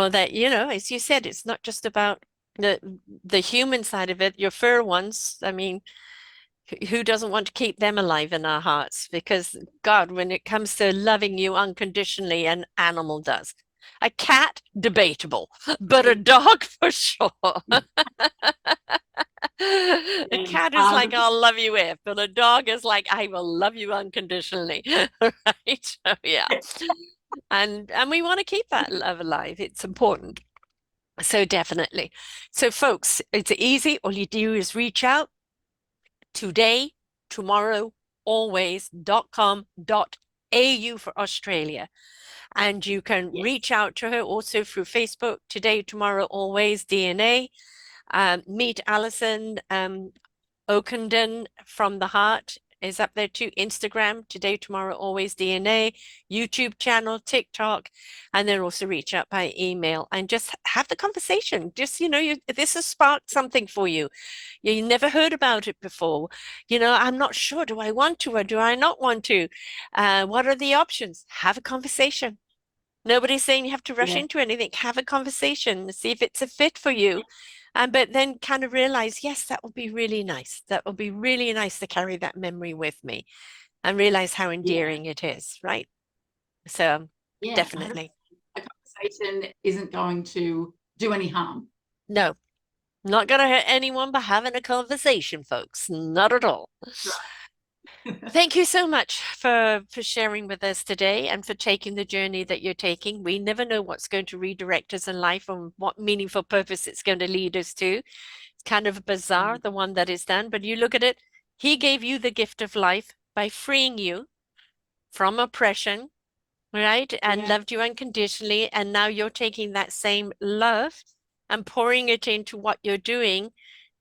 that, as you said, it's not just about the human side of it, your fur ones. I mean, who doesn't want to keep them alive in our hearts? Because God, when it comes to loving you unconditionally, an animal does. A cat, debatable, but a dog for sure. A Yeah. cat is like, I'll love you if, but a dog is like, I will love you unconditionally. Right? So yeah. And we want to keep that love alive. It's important. So definitely. So folks, it's easy. All you do is reach out today, tomorrow, always.com.au for Australia. And you can Yes. reach out to her also through Facebook, Today, Tomorrow, Always DNA. Meet Allison Ockenden from the Heart is up there too. Instagram, Today, Tomorrow, Always DNA, YouTube channel, TikTok, and then also reach out by email and just have the conversation. Just, this has sparked something for you. You never heard about it before. I'm not sure. Do I want to or do I not want to? What are the options? Have a conversation. Nobody's saying you have to rush Yeah. into anything. Have a conversation, see if it's a fit for you. But then kind of realize, yes, that will be really nice. That will be really nice to carry that memory with me and realize how Yeah. endearing it is, right? So Yeah. definitely. A conversation isn't going to do any harm. No, not going to hurt anyone by having a conversation, folks. Not at all. Thank you so much for sharing with us today and for taking the journey that you're taking. We never know what's going to redirect us in life and what meaningful purpose it's going to lead us to. It's kind of bizarre, the one that is done, but you look at it, he gave you the gift of life by freeing you from oppression, right? And Yeah. loved you unconditionally. And now you're taking that same love and pouring it into what you're doing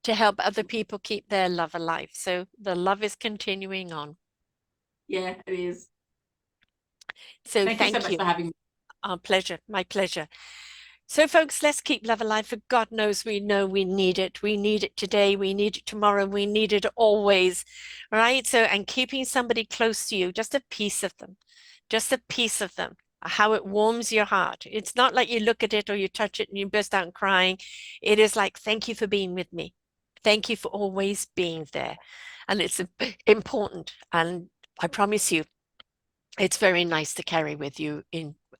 to help other people keep their love alive. So the love is continuing on. Yeah, it is. So Thank you so thank much you. for having me. Our pleasure. My pleasure. So, folks, let's keep love alive. For God knows we know we need it. We need it today. We need it tomorrow. We need it always. Right. So, and keeping somebody close to you, just a piece of them, just a piece of them, how it warms your heart. It's not like you look at it or you touch it and you burst out crying. It is like, thank you for being with me. Thank you for always being there. And it's important. And I promise you, it's very nice to carry with you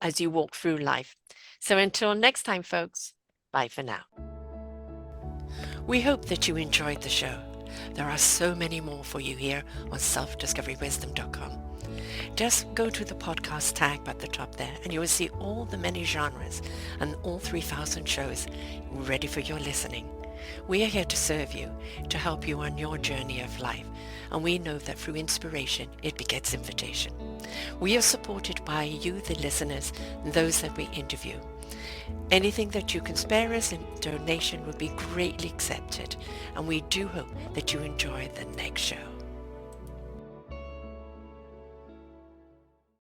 as you walk through life. So until next time, folks, bye for now. We hope that you enjoyed the show. There are so many more for you here on selfdiscoverywisdom.com. Just go to the podcast tab at the top there and you will see all the many genres and all 3,000 shows ready for your listening. We are here to serve you, to help you on your journey of life, and we know that through inspiration, it begets invitation. We are supported by you, the listeners, and those that we interview. Anything that you can spare us in donation would be greatly accepted, and we do hope that you enjoy the next show.